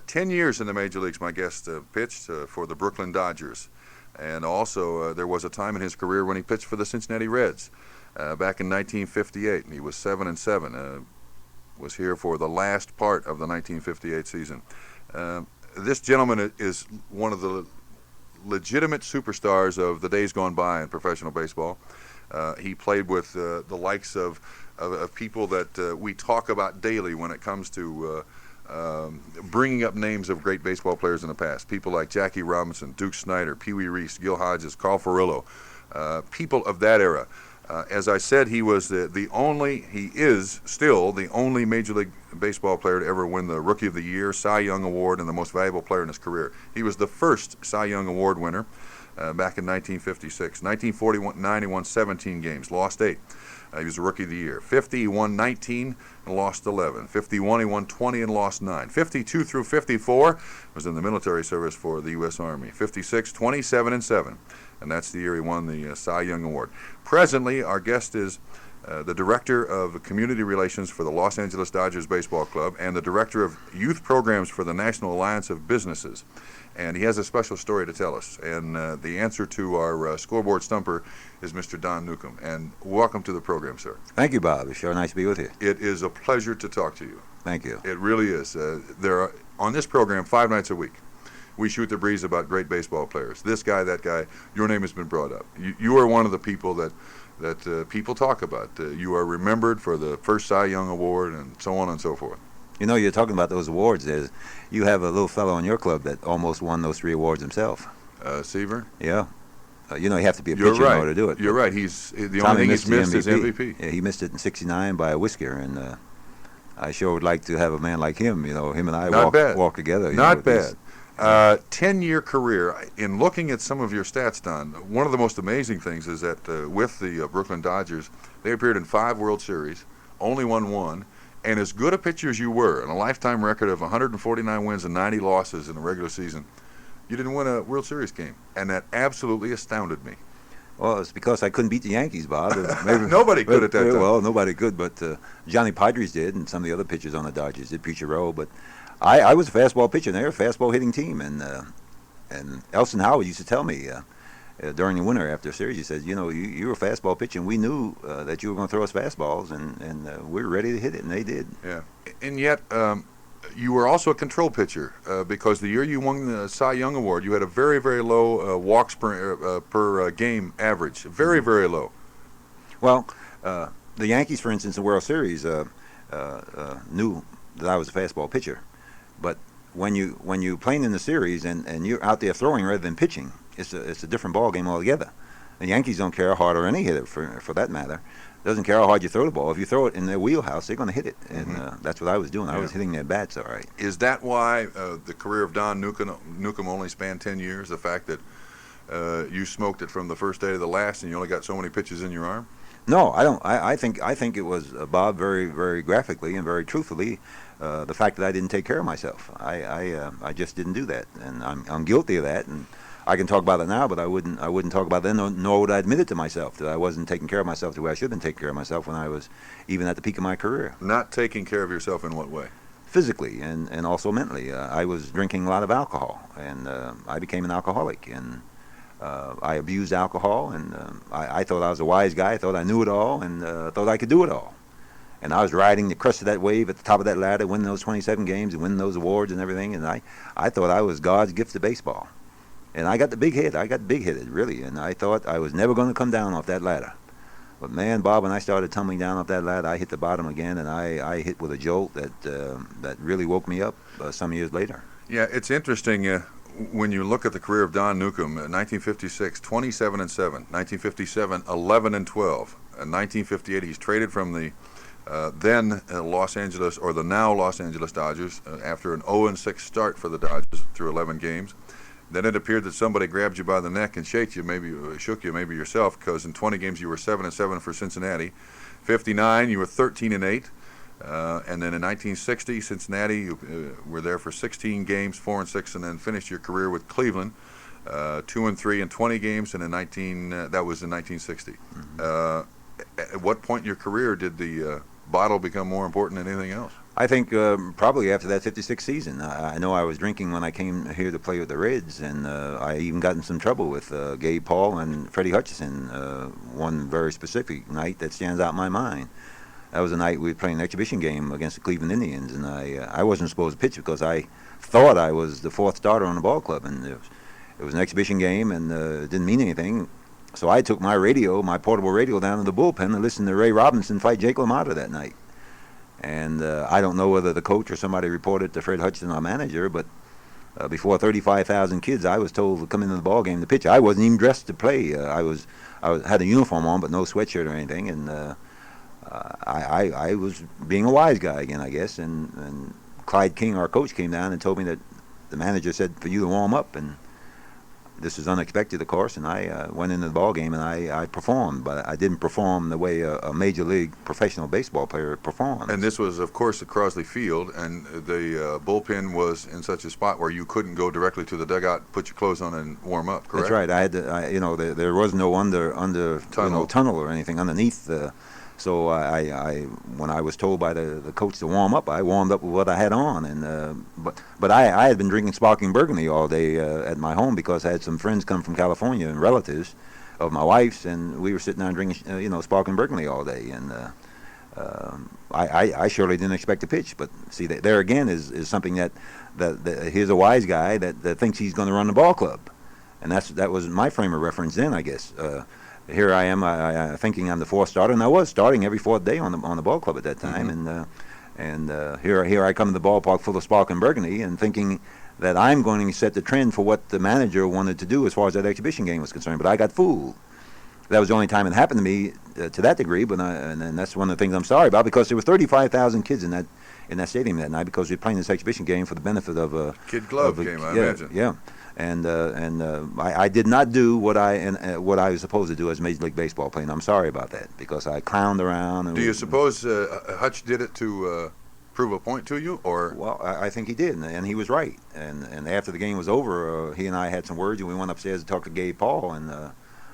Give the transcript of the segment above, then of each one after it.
10 years in the major leagues, my guest pitched for the Brooklyn Dodgers. And also, there was a time in his career when he pitched for the Cincinnati Reds back in 1958. And he was 7-7. Was here for the last part of the 1958 season. This gentleman is one of the legitimate superstars of the days gone by in professional baseball. He played with the likes of people that we talk about daily when it comes to bringing up names of great baseball players in the past. People like Jackie Robinson, Duke Snider, Pee Wee Reese, Gil Hodges, Carl Furillo, people of that era. As I said, he is still the only Major League Baseball player to ever win the Rookie of the Year, Cy Young Award, and the most valuable player in his career. He was the first Cy Young Award winner back in 1956. 1949, he won 17 games, lost 8. He was the Rookie of the Year. 50, he won 19 and lost 11. 51, he won 20 and lost 9. 52 through 54 was in the military service for the U.S. Army. 56, 27 and 7. And that's the year he won the Cy Young Award. Presently, our guest is the Director of Community Relations for the Los Angeles Dodgers Baseball Club and the Director of Youth Programs for the National Alliance of Businesses. And he has a special story to tell us. And the answer to our scoreboard stumper is Mr. Don Newcombe. And welcome to the program, sir. Thank you, Bob. It's sure nice to be with you. It is a pleasure to talk to you. Thank you. It really is. There are, on this program, 5 nights a week, we shoot the breeze about great baseball players. This guy, that guy, your name has been brought up. You are one of the people that people talk about. You are remembered for the first Cy Young Award and so on and so forth. You know, you're talking about those awards. You have a little fellow in your club that almost won those 3 awards himself. Seaver? Yeah. You know, you have to be a pitcher in order to do it. You're right. He's the only thing he's missed is MVP. Yeah, he missed it in '69 by a whisker, and I sure would like to have a man like him. You know, him and I walk together. Not bad. 10-year career. In looking at some of your stats, Don, one of the most amazing things is that with the Brooklyn Dodgers, they appeared in 5 World Series, only won 1, and as good a pitcher as you were, and a lifetime record of 149 wins and 90 losses in the regular season, you didn't win a World Series game, and that absolutely astounded me. Well, it's because I couldn't beat the Yankees, Bob. Maybe, nobody could at that time. Well, nobody could, but Johnny Padres did, and some of the other pitchers on the Dodgers did, Pucciarello, but I was a fastball pitcher, and they were a fastball hitting team, and Elson Howard used to tell me during the winter after a series, he said, you know, you were a fastball pitcher, and we knew that you were going to throw us fastballs, and we were ready to hit it, and they did. Yeah, and yet you were also a control pitcher because the year you won the Cy Young Award, you had a very, very low walks per game average, very, very low. Well, the Yankees, for instance, in the World Series knew that I was a fastball pitcher. But when you playing in the series and you're out there throwing rather than pitching, it's a different ball game altogether. The Yankees don't care how hard, or any hitter for that matter, doesn't care how hard you throw the ball. If you throw it in their wheelhouse, they're going to hit it, and that's what I was doing. I was hitting their bats all right. Is that why the career of Don Newcombe only spanned 10 years? The fact that you smoked it from the first day to the last, and you only got so many pitches in your arm? No, I don't. I think it was Bob very, very graphically and very truthfully. The fact that I didn't take care of myself, I just didn't do that, and I'm guilty of that, and I can talk about it now, but I wouldn't talk about it then, nor would I admit it to myself that I wasn't taking care of myself the way I should have been taking care of myself when I was even at the peak of my career. Not taking care of yourself in what way? Physically and also mentally. I was drinking a lot of alcohol, and I became an alcoholic, and I abused alcohol, and I thought I was a wise guy. I thought I knew it all, and thought I could do it all. And I was riding the crest of that wave at the top of that ladder, winning those 27 games and winning those awards and everything, and I thought I was God's gift to baseball. And I got the big hit. I got big-hitted, really, and I thought I was never going to come down off that ladder. But, man, Bob, when I started tumbling down off that ladder, I hit the bottom again, and I hit with a jolt that really woke me up some years later. Yeah, it's interesting when you look at the career of Don Newcombe. 1956, 27-7. 1957, 11-12. In 1958, he's traded from the then Los Angeles, or the now Los Angeles Dodgers, after an 0-6 start for the Dodgers through 11 games. Then it appeared that somebody grabbed you by the neck and shook you, maybe yourself, because in 20 games you were 7-7 for Cincinnati. 59, you were 13-8. And then in 1960, Cincinnati, you were there for 16 games, 4-6, and then finished your career with Cleveland, 2-3 in 20 games, and that was in 1960. Mm-hmm. At what point in your career did the bottle become more important than anything else? I think probably after that '56 season. I know I was drinking when I came here to play with the Reds, and I even got in some trouble with Gabe Paul and Freddie Hutchison one very specific night that stands out in my mind. That was a night we were playing an exhibition game against the Cleveland Indians, and I wasn't supposed to pitch because I thought I was the fourth starter on the ball club, and it was an exhibition game, and it didn't mean anything. So I took my radio, my portable radio, down to the bullpen to listen to Ray Robinson fight Jake LaMotta that night. And I don't know whether the coach or somebody reported to Fred Hutchinson, our manager, but before 35,000 kids, I was told to come into the ball game to pitch. I wasn't even dressed to play. I had a uniform on, but no sweatshirt or anything, and I was being a wise guy again, I guess. And Clyde King, our coach, came down and told me that the manager said for you to warm up, and this was unexpected, of course, and I went into the ball game and I performed, but I didn't perform the way a major league professional baseball player performs. And this was, of course, at Crosley Field, and the bullpen was in such a spot where you couldn't go directly to the dugout, put your clothes on, and warm up. Correct? That's right. I had to, there was no under tunnel or anything underneath. So when I was told by the coach to warm up, I warmed up with what I had on, and but I had been drinking sparkling burgundy all day at my home because I had some friends come from California and relatives of my wife's, and we were sitting down drinking sparkling burgundy all day, and I surely didn't expect to pitch. But see, there again is something that here's a wise guy that thinks he's going to run the ball club, and that was my frame of reference then, I guess. Here I am, I thinking I'm the fourth starter, and I was starting every fourth day on the ball club at that time. Mm-hmm. and here I come to the ballpark full of sparkling burgundy, and thinking that I'm going to set the trend for what the manager wanted to do as far as that exhibition game was concerned. But I got fooled. That was the only time it happened to me to that degree. But and that's one of the things I'm sorry about, because there were 35,000 kids in that stadium that night, because we were playing this exhibition game for the benefit of a Kid Glove game, I imagine. Yeah. And I did not do what I was supposed to do as Major League Baseball player. I'm sorry about that, because I clowned around. Do you suppose Hutch did it to prove a point to you, or? Well, I think he did, and he was right. And after the game was over, he and I had some words, and we went upstairs to talk to Gabe Paul, and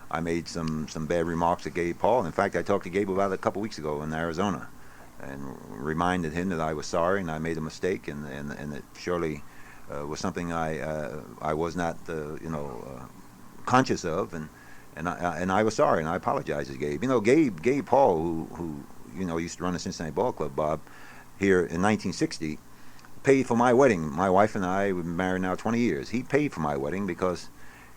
I made some bad remarks to Gabe Paul. In fact, I talked to Gabe about it a couple weeks ago in Arizona, and reminded him that I was sorry and I made a mistake, and that surely was something I was not conscious of, and I was sorry, and I apologized to Gabe. Gabe Paul, who used to run the Cincinnati Ball Club, Bob, here in 1960, paid for my wedding. My wife and I, we've been married now 20 years. He paid for my wedding because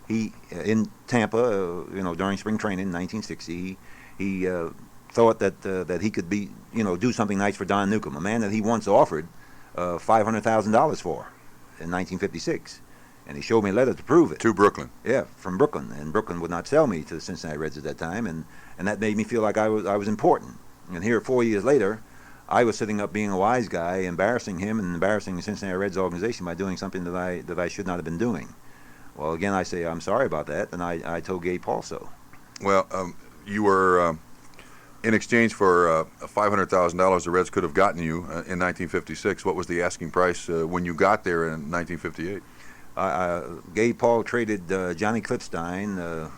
he in Tampa, during spring training in 1960, he thought that he could do something nice for Don Newcombe, a man that he once offered $500,000 for in 1956, and he showed me a letter to prove it. To Brooklyn. Yeah, from Brooklyn, and Brooklyn would not sell me to the Cincinnati Reds at that time, and that made me feel like I was important. And here, 4 years later, I was sitting up being a wise guy, embarrassing him and embarrassing the Cincinnati Reds organization by doing something that I should not have been doing. Well, again, I say I'm sorry about that, and I told Gabe Paul so. Well, you were in exchange for $500,000 the Reds could have gotten you in 1956. What was the asking price when you got there in 1958? Gabe Paul traded Johnny Clipstein,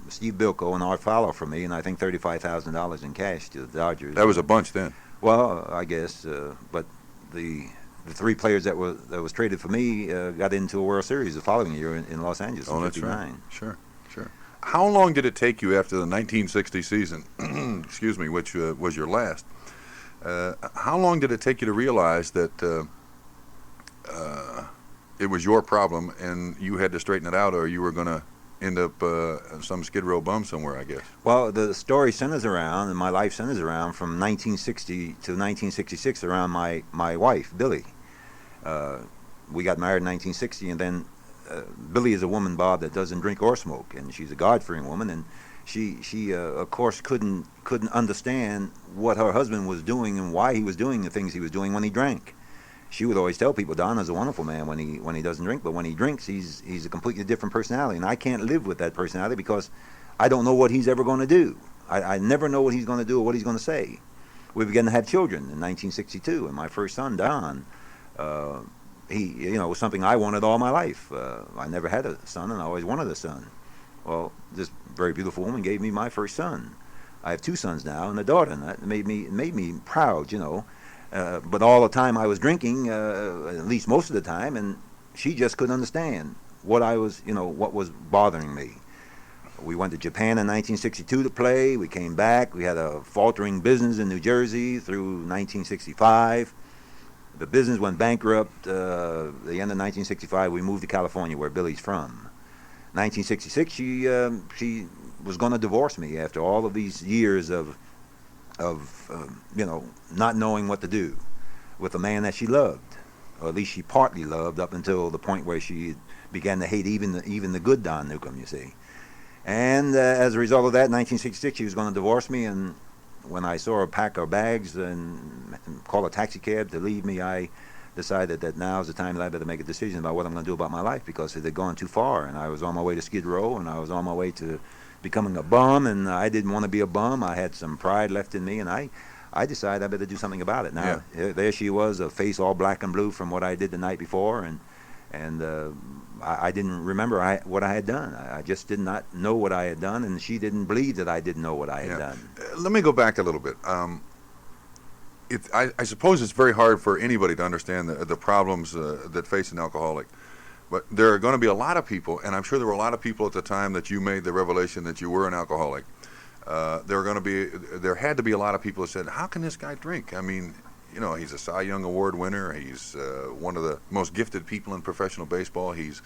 Steve Bilko, and Art Fowler for me, and I think $35,000 in cash to the Dodgers. That was a bunch then. Well, I guess, but the three players that was traded for me got into a World Series the following year in Los Angeles. Oh, in that's 59. right. Sure. How long did it take you after the 1960 season, excuse me, which was your last? How long did it take you to realize that it was your problem and you had to straighten it out, or you were going to end up some Skid Row bum somewhere, I guess? Well, the story centers around, and my life centers around, from 1960 to 1966 around my wife, Billy. We got married in 1960, and then Billy is a woman, Bob, that doesn't drink or smoke, and she's a God-fearing woman, and she of course couldn't understand what her husband was doing and why he was doing the things he was doing when he drank. She would always tell people, Don is a wonderful man when he doesn't drink, but when he drinks, he's a completely different personality, and I can't live with that personality because I don't know what he's ever going to do. I never know what he's going to do or what he's going to say. We began to have children in 1962, and my first son, Don, he was something I wanted all my life. I never had a son, and I always wanted a son. Well, this very beautiful woman gave me my first son. I have two sons now and a daughter, and that made me proud, But all the time I was drinking, at least most of the time, and she just couldn't understand what I was, what was bothering me. We went to Japan in 1962 to play. We came back. We had a faltering business in New Jersey through 1965. The business went bankrupt. The end of 1965, we moved to California, where Billy's from. 1966, she was going to divorce me after all of these years of not knowing what to do with a man that she loved, or at least she partly loved, up until the point where she began to hate even the good Don Newcombe, you see. And as a result of that, in 1966, she was going to divorce me, and when I saw her pack her bags and call a taxi cab to leave me, I decided that now's the time that I better make a decision about what I'm going to do about my life, because it had gone too far, and I was on my way to Skid Row, and I was on my way to becoming a bum, and I didn't want to be a bum. I had some pride left in me, and I decided I better do something about it. Now, there she was, a face all black and blue from what I did the night before, and I didn't remember what I had done. I just did not know what I had done, and she didn't believe that I didn't know what I had done. Let me go back a little bit. I suppose it's very hard for anybody to understand the problems that face an alcoholic. But there are going to be a lot of people, and I'm sure there were a lot of people at the time that you made the revelation that you were an alcoholic. There had to be a lot of people that said, "How can this guy drink? I mean, he's a Cy Young Award winner. He's one of the most gifted people in professional baseball. He's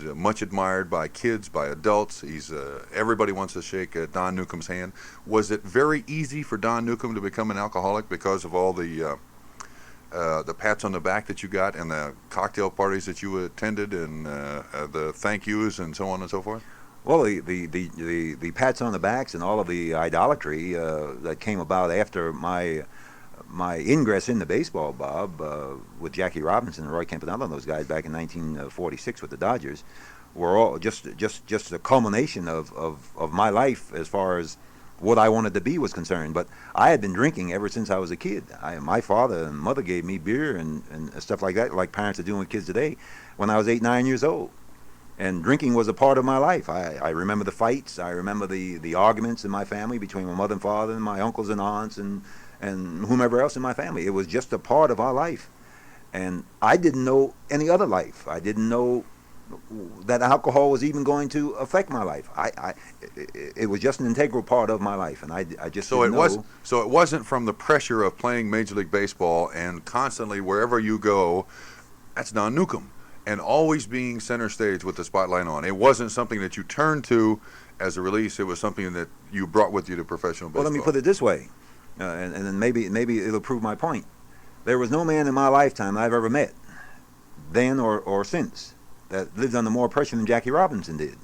much admired by kids, by adults. Everybody wants to shake Don Newcombe's hand." Was it very easy for Don Newcombe to become an alcoholic because of all the pats on the back that you got, and the cocktail parties that you attended, and the thank yous, and so on and so forth? Well, the pats on the backs and all of the idolatry that came about after my ingress into baseball, Bob, with Jackie Robinson and Roy Campanella and those guys back in 1946 with the Dodgers, were all just a culmination of my life as far as what I wanted to be was concerned. But I had been drinking ever since I was a kid. My father and mother gave me beer and stuff like that, like parents are doing with kids today, when I was 8, 9 years old. And drinking was a part of my life. I remember the fights. I remember the arguments in my family between my mother and father and my uncles and aunts and whomever else in my family. It was just a part of our life. And I didn't know any other life. I didn't know that alcohol was even going to affect my life. It was just an integral part of my life, and I just didn't know. So it wasn't from the pressure of playing Major League Baseball and constantly wherever you go, that's Don Newcombe, and always being center stage with the spotlight on. It wasn't something that you turned to as a release. It was something that you brought with you to professional baseball. Well, let me put it this way, and then maybe it'll prove my point. There was no man in my lifetime I've ever met, then or since, that lived under more pressure than Jackie Robinson did.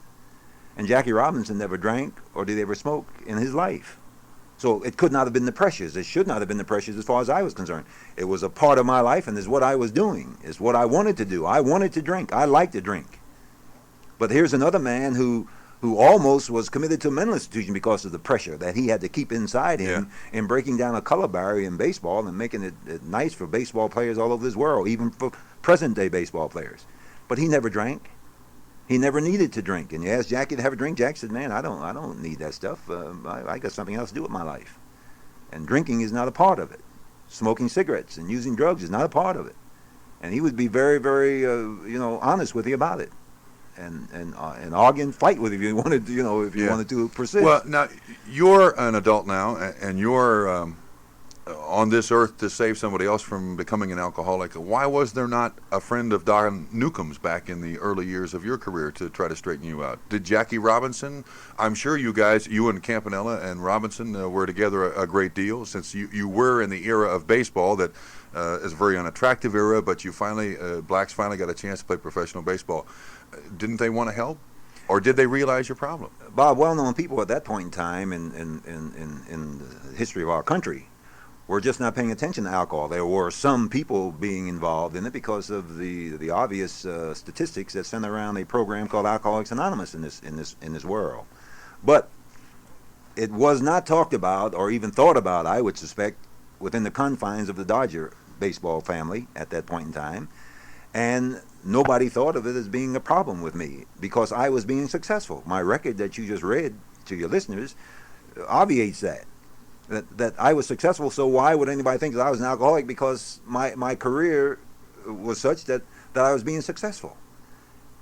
And Jackie Robinson never drank or did ever smoke in his life. So it could not have been the pressures. It should not have been the pressures as far as I was concerned. It was a part of my life, and it's what I was doing. It's what I wanted to do. I wanted to drink. I liked to drink. But here's another man who almost was committed to a mental institution because of the pressure that he had to keep inside him in breaking down a color barrier in baseball and making it nice for baseball players all over this world, even for present-day baseball players. But he never drank. He never needed to drink. And you asked Jackie to have a drink. Jack said, "Man, I don't need that stuff. I got something else to do with my life." And drinking is not a part of it. Smoking cigarettes and using drugs is not a part of it. And he would be very, very, honest with you about it, and argue and fight with you if you wanted to, wanted to persist. Well, now you're an adult now, and you're on this earth to save somebody else from becoming an alcoholic. Why was there not a friend of Don Newcombe's back in the early years of your career to try to straighten you out? Did Jackie Robinson? I'm sure you and Campanella and Robinson were together a great deal, since you were in the era of baseball that is a very unattractive era, but blacks finally got a chance to play professional baseball. Didn't they want to help? Or did they realize your problem? Bob, well-known people at that point in time in the history of our country were just not paying attention to alcohol. There were some people being involved in it because of the obvious statistics that center around a program called Alcoholics Anonymous in this world. But it was not talked about or even thought about, I would suspect, within the confines of the Dodger baseball family at that point in time. And nobody thought of it as being a problem with me because I was being successful. My record that you just read to your listeners obviates that. that I was successful. So why would anybody think that I was an alcoholic? Because my career was such that I was being successful,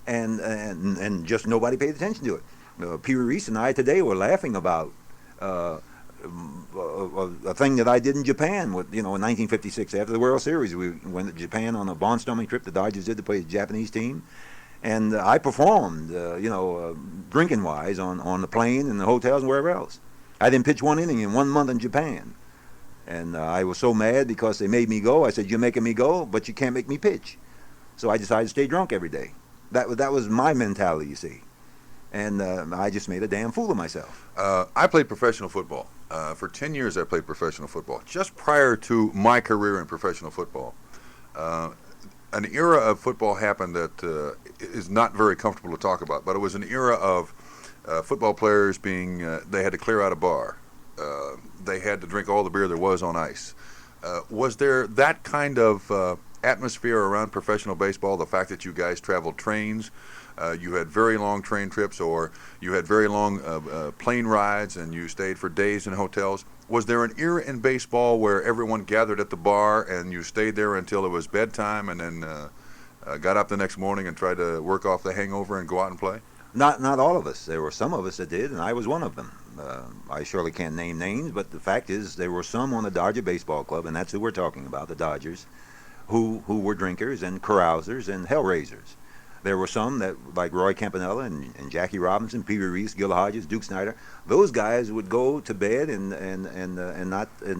and just nobody paid attention to it. Pee Wee Reese and I today were laughing about a thing that I did in Japan with, in 1956 after the World Series. We went to Japan on a barnstorming trip. The Dodgers did to play the Japanese team, and I performed, drinking wise on the plane and the hotels and wherever else. I didn't pitch one inning in 1 month in Japan, and I was so mad because they made me go. I said, "You're making me go, but you can't make me pitch." So I decided to stay drunk every day. That was my mentality, you see. And I just made a damn fool of myself. I played professional football. For 10 years I played professional football. Just prior to my career in professional football, an era of football happened that is not very comfortable to talk about, but it was an era of football players they had to clear out a bar. They had to drink all the beer there was on ice. Was there that kind of atmosphere around professional baseball, the fact that you guys traveled trains, you had very long train trips, or you had very long plane rides and you stayed for days in hotels? Was there an era in baseball where everyone gathered at the bar and you stayed there until it was bedtime and then got up the next morning and tried to work off the hangover and go out and play? Not all of us. There were some of us that did, and I was one of them. I surely can't name names, but the fact is there were some on the Dodger Baseball Club, and that's who we're talking about, the Dodgers, who were drinkers and carousers and hellraisers. There were some that, like Roy Campanella and Jackie Robinson, Pee Wee Reese, Gil Hodges, Duke Snyder. Those guys would go to bed and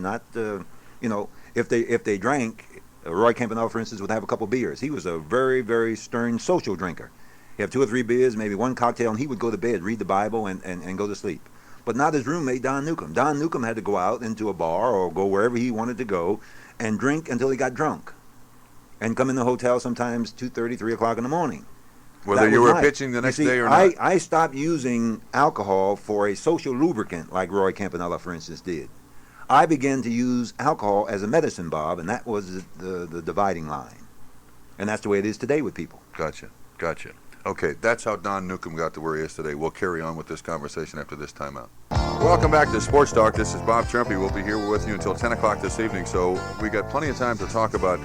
not if they drank. Roy Campanella, for instance, would have a couple beers. He was a very, very stern social drinker. He'd have 2 or 3 beers, maybe one cocktail, and he would go to bed, read the Bible, and go to sleep. But not his roommate, Don Newcombe. Don Newcombe had to go out into a bar or go wherever he wanted to go and drink until he got drunk, and come in the hotel sometimes 2:30, 3 o'clock in the morning. Whether you were pitching the next day or not. I stopped using alcohol for a social lubricant like Roy Campanella, for instance, did. I began to use alcohol as a medicine, Bob, and that was the dividing line. And that's the way it is today with people. Gotcha. Okay, that's how Don Newcombe got to where he is today. We'll carry on with this conversation after this timeout. Welcome back to Sports Talk. This is Bob Trumpy. We'll be here with you until 10 o'clock this evening, so we got plenty of time to talk about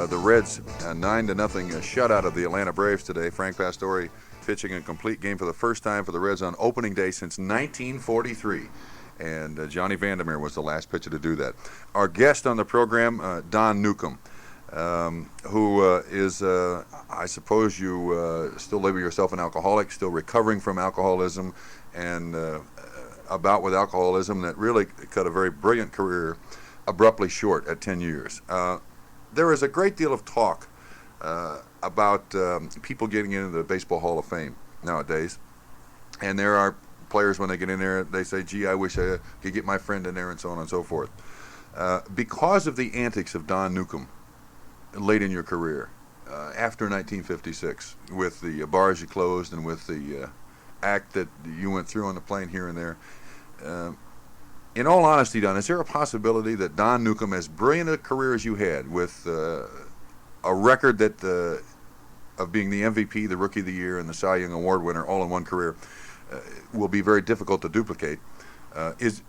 the Reds' 9-0 shutout of the Atlanta Braves today. Frank Pastore pitching a complete game for the first time for the Reds on opening day since 1943. And Johnny Vandermeer was the last pitcher to do that. Our guest on the program, Don Newcombe, who is, I suppose you still label yourself an alcoholic, still recovering from alcoholism, and about with alcoholism that really cut a very brilliant career abruptly short at 10 years. There is a great deal of talk about people getting into the Baseball Hall of Fame nowadays, and there are players, when they get in there, they say, "Gee, I wish I could get my friend in there," and so on and so forth. Because of the antics of Don Newcombe late in your career, after 1956, with the bars you closed and with the act that you went through on the plane here and there, in all honesty, Don, is there a possibility that Don Newcombe, as brilliant a career as you had, with a record that of being the MVP, the Rookie of the Year, and the Cy Young Award winner all in one career, will be very difficult to duplicate? Is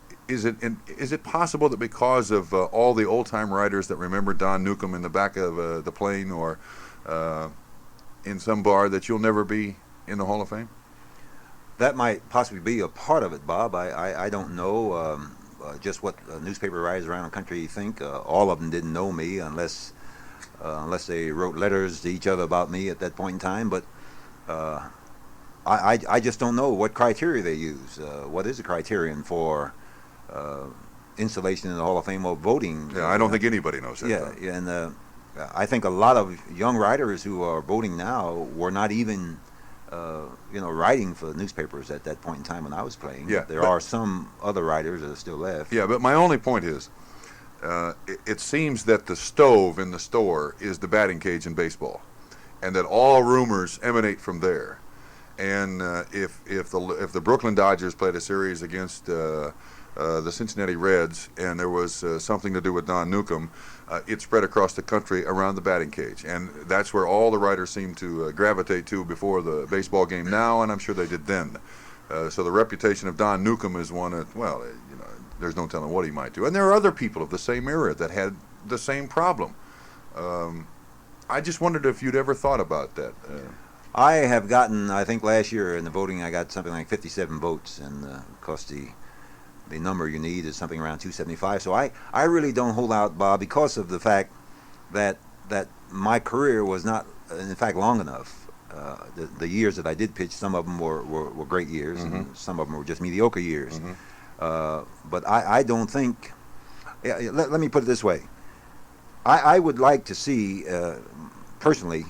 it possible that because of all the old-time writers that remember Don Newcombe in the back of the plane or in some bar, that you'll never be in the Hall of Fame? That might possibly be a part of it, Bob. I don't know just what newspaper writers around the country think. All of them didn't know me unless they wrote letters to each other about me at that point in time. But I just don't know what criteria they use. What is the criterion for installation in the Hall of Fame or voting? Yeah, I don't think anybody knows that. Yeah, and I think a lot of young writers who are voting now were not even writing for newspapers at that point in time when I was playing. Yeah, there are some other writers that are still left. Yeah, but my only point is, it seems that the stove in the store is the batting cage in baseball, and that all rumors emanate from there. And if the Brooklyn Dodgers played a series against the Cincinnati Reds, and there was something to do with Don Newcombe, it spread across the country around the batting cage, and that's where all the writers seem to gravitate to before the baseball game now, and I'm sure they did then. So the reputation of Don Newcombe is one that, well, there's no telling what he might do. And there are other people of the same era that had the same problem. I just wondered if you'd ever thought about that. I have gotten, I think last year in the voting, I got something like 57 votes, and of course the number you need is something around 275. So I really don't hold out, Bob, because of the fact that my career was not, in fact, long enough. The years that I did pitch, some of them were great years, and some of them were just mediocre years. But I don't think, let me put it this way. I would like to see, personally,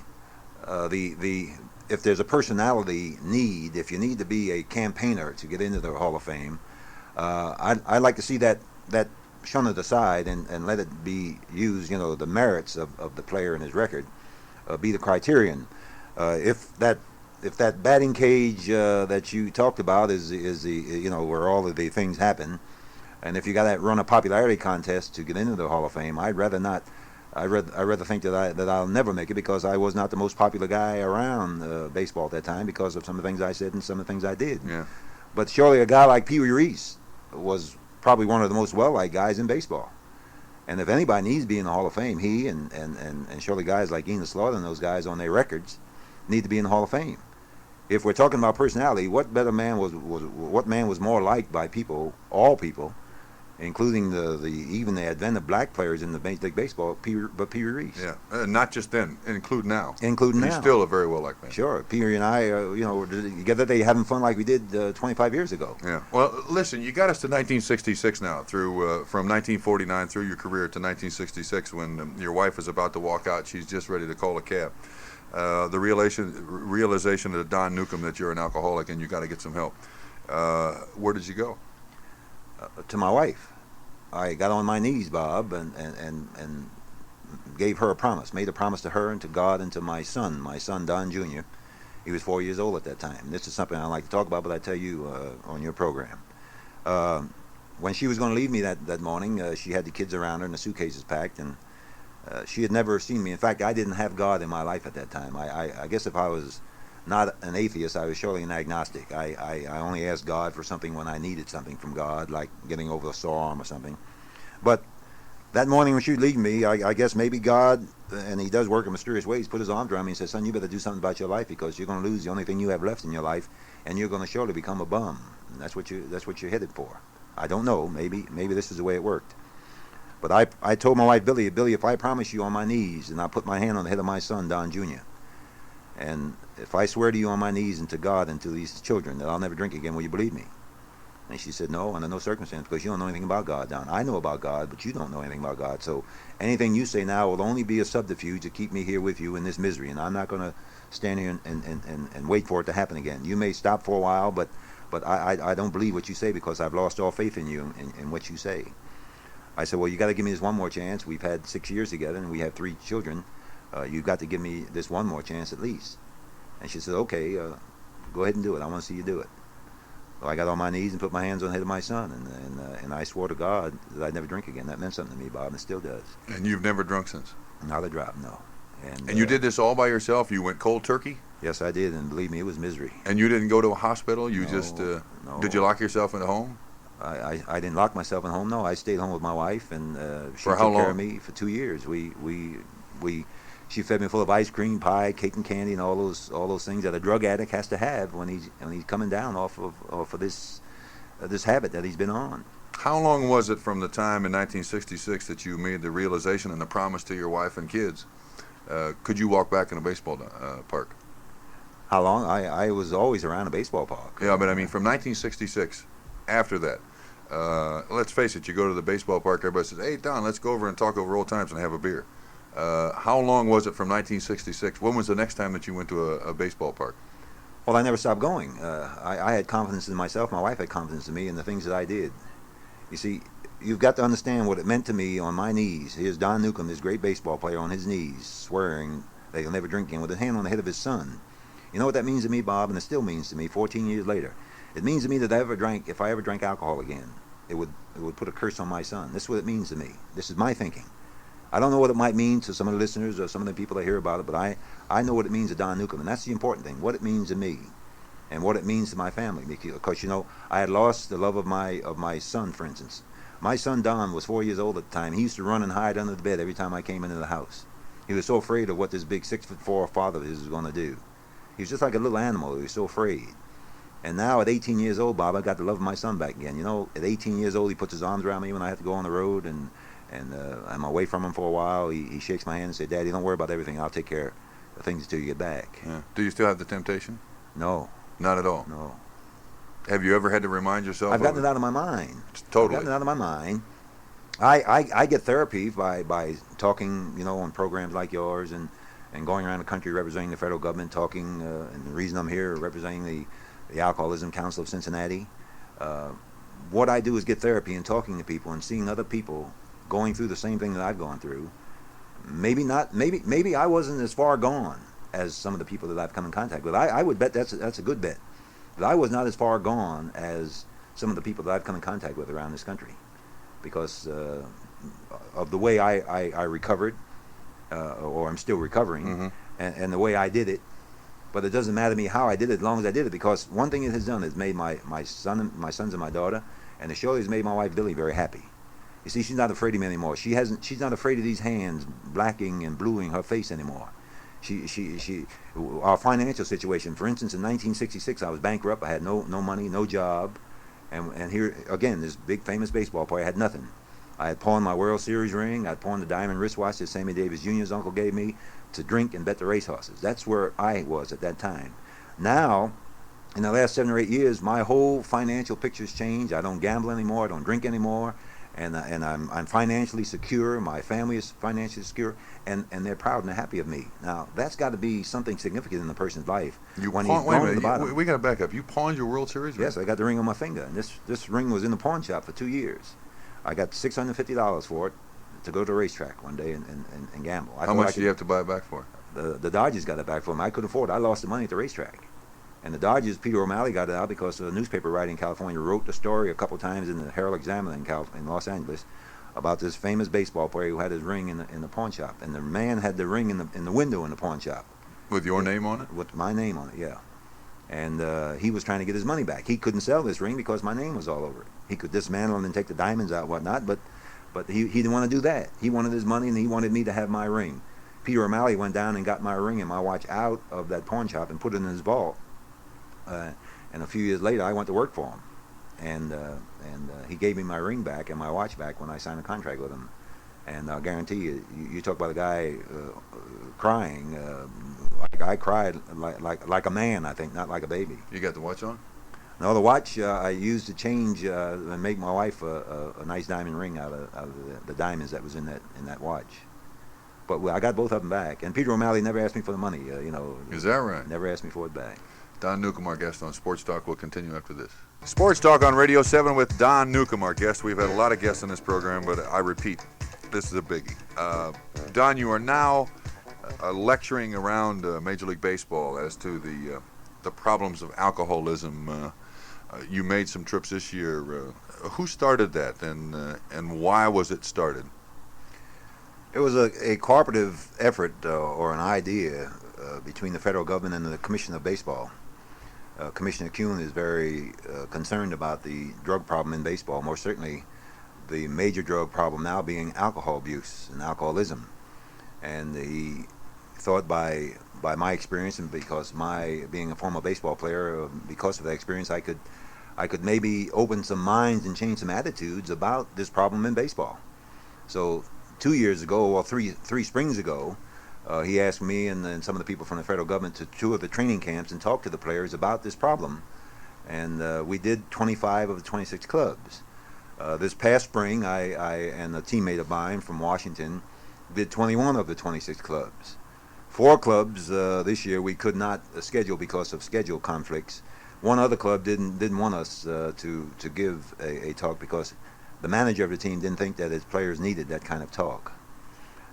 if there's a personality need, if you need to be a campaigner to get into the Hall of Fame, I'd like to see that shunted aside and let it be used, the merits of the player and his record be the criterion. If that batting cage that you talked about is the where all of the things happen, and if you got to run a popularity contest to get into the Hall of Fame, I'd rather not. I'd rather think that I'll never make it because I was not the most popular guy around baseball at that time because of some of the things I said and some of the things I did. Yeah. But surely a guy like Pee Wee Reese was probably one of the most well-liked guys in baseball. And if anybody needs to be in the Hall of Fame, he and surely guys like Enos Slaughter and those guys on their records need to be in the Hall of Fame. If we're talking about personality, what man was more liked by people, all people, including even the advent of black players in the Major League Baseball, but Pee Wee Reese. Yeah, not just then, include now. Including now. He's still a very well-liked man. Sure. Pee Wee and I, together they having fun like we did 25 years ago. Yeah. Well, listen, you got us to 1966 now, through from 1949 through your career to 1966 when your wife is about to walk out. She's just ready to call a cab. The realization of Don Newcombe that you're an alcoholic and you got to get some help. Where did you go? To my wife. I got on my knees, Bob, and gave her a promise, made a promise to her and to God and to my son Don Jr. He was 4 years old at that time. This is something I don't like to talk about, but I tell you on your program. When she was going to leave me that morning, she had the kids around her and the suitcases packed, and she had never seen me. In fact, I didn't have God in my life at that time. I guess if I was not an atheist, I was surely an agnostic. I only asked God for something when I needed something from God, like getting over a sore arm or something. But that morning when she would leave me, I guess maybe God, and he does work in mysterious ways, put his arms around me and said, son, you better do something about your life because you're going to lose the only thing you have left in your life, and you're going to surely become a bum. And that's what you're headed for. I don't know. Maybe this is the way it worked. But I told my wife, Billy, if I promise you on my knees, and I put my hand on the head of my son, Don Jr., and if I swear to you on my knees and to God and to these children that I'll never drink again, will you believe me? And she said, no, under no circumstance, because you don't know anything about God, Don. I know about God, but you don't know anything about God. So anything you say now will only be a subterfuge to keep me here with you in this misery, and I'm not going to stand here and wait for it to happen again. You may stop for a while, but I don't believe what you say because I've lost all faith in you and what you say. I said, well, you got to give me this one more chance. We've had 6 years together, and we have 3 children. You've got to give me this one more chance at least. And she said, okay, go ahead and do it. I want to see you do it. So I got on my knees and put my hands on the head of my son, and I swore to God that I'd never drink again. That meant something to me, Bob, and it still does. And you've never drunk since? Not a drop, no. And you did this all by yourself? You went cold turkey? Yes, I did, and believe me, it was misery. And you didn't go to a hospital? You No. Did you lock yourself in a home? I didn't lock myself in home, no. I stayed home with my wife, and she For how took care long? of me for 2 years. She fed me full of ice cream, pie, cake and candy, and all those things that a drug addict has to have when he's coming down off of this habit that he's been on. How long was it from the time in 1966 that you made the realization and the promise to your wife and kids? Could you walk back in a baseball park? How long? I was always around a baseball park. Yeah, but I mean from 1966, after that, let's face it, you go to the baseball park, everybody says, hey, Don, let's go over and talk over old times and have a beer. How long was it from 1966? When was the next time that you went to a baseball park? Well, I never stopped going. I had confidence in myself. My wife had confidence in me and the things that I did. You see, you've got to understand what it meant to me on my knees. Here's Don Newcombe, this great baseball player, on his knees, swearing that he'll never drink again with his hand on the head of his son. You know what that means to me, Bob, and it still means to me 14 years later. It means to me that if I ever drank alcohol again, it would put a curse on my son. This is what it means to me. This is my thinking. I don't know what it might mean to some of the listeners or some of the people that hear about it, but I know what it means to Don Newcombe, and that's the important thing, what it means to me and what it means to my family. Because, I had lost the love of my son, for instance. My son Don was 4 years old at the time. He used to run and hide under the bed every time I came into the house. He was so afraid of what this big 6'4" father of his was going to do. He was just like a little animal. He was so afraid. And now at 18 years old, Bob, I got the love of my son back again. You know, at 18 years old, he puts his arms around me when I have to go on the road, and I'm away from him for a while. He shakes my hand and says, "Daddy, don't worry about everything. I'll take care of things until you get back." Yeah. Do you still have the temptation? No. Not at all? No. Have you ever had to remind yourself I've of gotten it out of my mind. Totally. I've gotten it out of my mind. I get therapy by talking, you know, on programs like yours and going around the country representing the federal government, talking, and the reason I'm here representing the Alcoholism Council of Cincinnati. What I do is get therapy and talking to people and seeing other people going through the same thing that I've gone through. Maybe I wasn't as far gone as some of the people that I've come in contact with. I would bet that's a good bet. But I was not as far gone as some of the people that I've come in contact with around this country, because of the way I recovered, or I'm still recovering, Mm-hmm. and the way I did it. But it doesn't matter to me how I did it, as long as I did it, because one thing it has done is made my sons and my daughter, and it surely has made my wife Billy very happy. You see, she's not afraid of me anymore. She's not afraid of these hands blacking and bluing her face anymore. Our financial situation, for instance, in 1966, I was bankrupt. I had no money, no job, and here again, this big famous baseball player had nothing. I had pawned my World Series ring. I had pawned the diamond wristwatch that Sammy Davis Jr.'s uncle gave me to drink and bet the racehorses. That's where I was at that time. Now, in the last 7 or 8 years, my whole financial picture's changed. I don't gamble anymore. I don't drink anymore. And I'm financially secure. My family is financially secure, and they're proud and they're happy of me. Now that's got to be something significant in a person's life. Wait a minute, we got to back up. You pawned your World Series ring? Yes, I got the ring on my finger, and this ring was in the pawn shop for 2 years. I got $650 for it to go to a racetrack one day and gamble. How much do you have to buy it back for? The Dodgers got it back for me. I couldn't afford it. I lost the money at the racetrack. And the Dodgers, Peter O'Malley got it out because a newspaper writer in California wrote the story a couple times in the Herald Examiner in Los Angeles about this famous baseball player who had his ring in the pawn shop. And the man had the ring in the window in the pawn shop. With your name on it? With my name on it, yeah. And he was trying to get his money back. He couldn't sell this ring because my name was all over it. He could dismantle it and take the diamonds out and whatnot, but he didn't want to do that. He wanted his money, and he wanted me to have my ring. Peter O'Malley went down and got my ring and my watch out of that pawn shop and put it in his vault. And a few years later, I went to work for him, and he gave me my ring back and my watch back when I signed a contract with him. And I'll guarantee you talk about a guy crying. Like I cried like a man, I think, not like a baby. You got the watch on? No, the watch I used to change and make my wife a nice diamond ring out of the diamonds that was in that watch. But I got both of them back, and Peter O'Malley never asked me for the money. Is that right? Never asked me for it back. Don Newcombe, our guest on Sports Talk. We'll continue after this. Sports Talk on Radio 7 with Don Newcombe, our guest. We've had a lot of guests on this program, but I repeat, this is a biggie. Don, you are now lecturing around Major League Baseball as to the problems of alcoholism. You made some trips this year. Who started that, and why was it started? It was a cooperative effort or an idea between the federal government and the Commission of Baseball. Commissioner Kuhn is very concerned about the drug problem in baseball, more certainly the major drug problem now being alcohol abuse and alcoholism. And he thought by my experience, and because my being a former baseball player, because of that experience, I could maybe open some minds and change some attitudes about this problem in baseball. So 2 years ago, or three springs ago, he asked me and some of the people from the federal government to tour the training camps and talk to the players about this problem. And we did 25 of the 26 clubs. This past spring, I and a teammate of mine from Washington did 21 of the 26 clubs. 4 clubs this year we could not schedule because of schedule conflicts. One other club didn't want us to give a talk because the manager of the team didn't think that his players needed that kind of talk.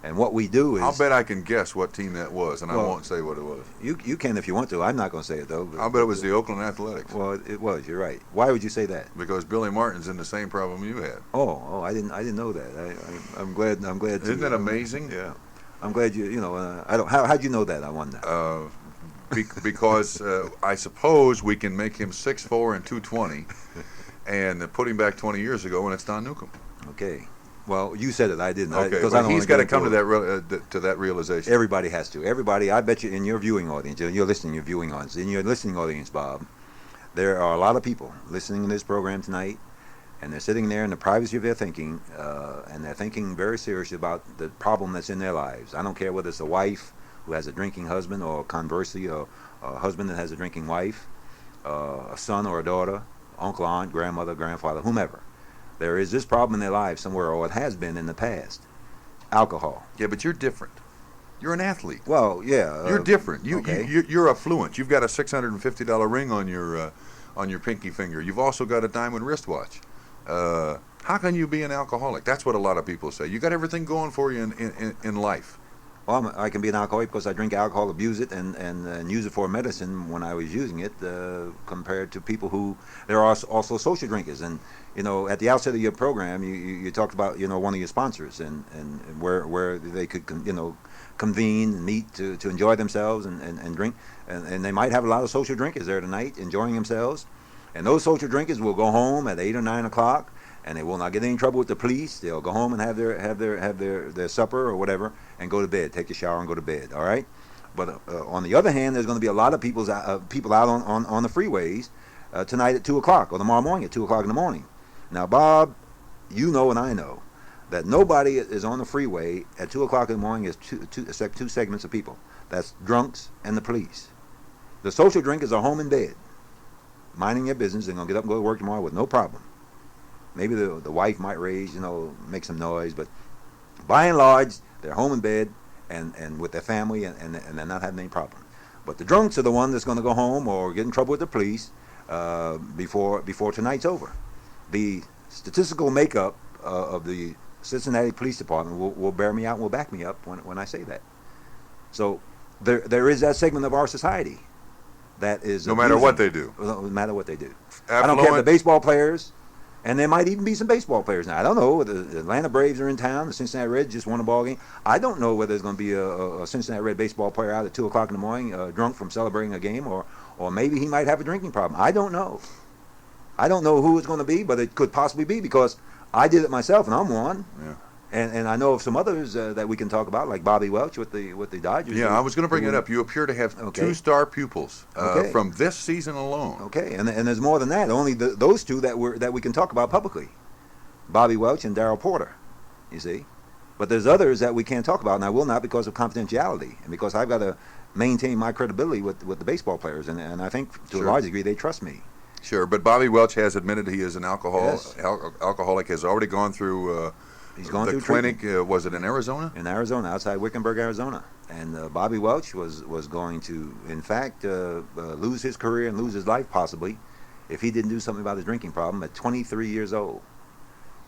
And what we do is... I'll bet I can guess what team that was, and I won't say what it was. You can if you want to. I'm not going to say it, though. I'll bet it was the Oakland Athletics. Well, it was. You're right. Why would you say that? Because Billy Martin's in the same problem you had. Oh, I didn't know that. I'm glad. Isn't that amazing? Yeah. I'm glad I don't. How'd you know that? I wonder. Because I suppose we can make him 6'4" and 220, and put him back 20 years ago, and it's Don Newcombe. Okay. Well, you said it. I didn't. Okay, Because well, he's got to come to that realization. Everybody has to. Everybody. I bet you in your viewing audience, in your viewing audience, in your listening audience, Bob, there are a lot of people listening to this program tonight, and they're sitting there in the privacy of their thinking, and they're thinking very seriously about the problem that's in their lives. I don't care whether it's a wife who has a drinking husband, or conversely, a husband that has a drinking wife, a son or a daughter, uncle, aunt, grandmother, grandfather, whomever. There is this problem in their lives somewhere, or it has been in the past. Alcohol. Yeah, but you're different. You're an athlete. Well, yeah. You're different. Okay. You're affluent. You've got a $650 ring on your pinky finger. You've also got a diamond wristwatch. How can you be an alcoholic? That's what a lot of people say. You got everything going for you in life. Well, I can be an alcoholic because I drink alcohol, abuse it, and use it for medicine when I was using it, compared to people who, there are also social drinkers. And, you know, at the outset of your program, you talked about, you know, one of your sponsors and where they could, you know, convene and meet to enjoy themselves and drink. And they might have a lot of social drinkers there tonight enjoying themselves. And those social drinkers will go home at 8 or 9 o'clock, and they will not get in any trouble with the police. They'll go home and have their supper or whatever, and go to bed, take a shower and go to bed. All right. But on the other hand, there's going to be a lot of people out on the freeways tonight at 2 o'clock, or tomorrow morning at 2 o'clock in the morning. Now, Bob, you know and I know that nobody is on the freeway at 2 o'clock in the morning except two segments of people. That's drunks and the police. The social drinkers are home in bed, minding their business. They're going to get up and go to work tomorrow with no problem. Maybe the wife might make some noise, but by and large, they're home in bed and with their family, and they're not having any problem. But the drunks are the one that's going to go home or get in trouble with the police before tonight's over. The statistical makeup of the Cincinnati Police Department will bear me out and will back me up when I say that. So there is that segment of our society that is no matter what they do. No matter what they do. Affluent. I don't care if the baseball players. And there might even be some baseball players now. I don't know. The Atlanta Braves are in town. The Cincinnati Reds just won a ball game. I don't know whether there's going to be a Cincinnati Red baseball player out at 2 o'clock in the morning drunk from celebrating a game, or maybe he might have a drinking problem. I don't know. I don't know who it's going to be, but it could possibly be, because I did it myself, and I'm one. Yeah. And I know of some others that we can talk about, like Bobby Welch with the Dodgers. Yeah, I was going to bring it up. You appear to have two-star pupils from this season alone. Okay, and there's more than that. Only those two that we can talk about publicly, Bobby Welch and Darryl Porter. You see, but there's others that we can't talk about, and I will not, because of confidentiality and because I've got to maintain my credibility with the baseball players, and I think to a large degree they trust me. Sure, but Bobby Welch has admitted he is an alcoholic. Has already gone through. He's gone the through clinic. Was it in Arizona? In Arizona, outside Wickenburg, Arizona. And Bobby Welch was going to, in fact, lose his career and lose his life possibly if he didn't do something about his drinking problem at 23 years old.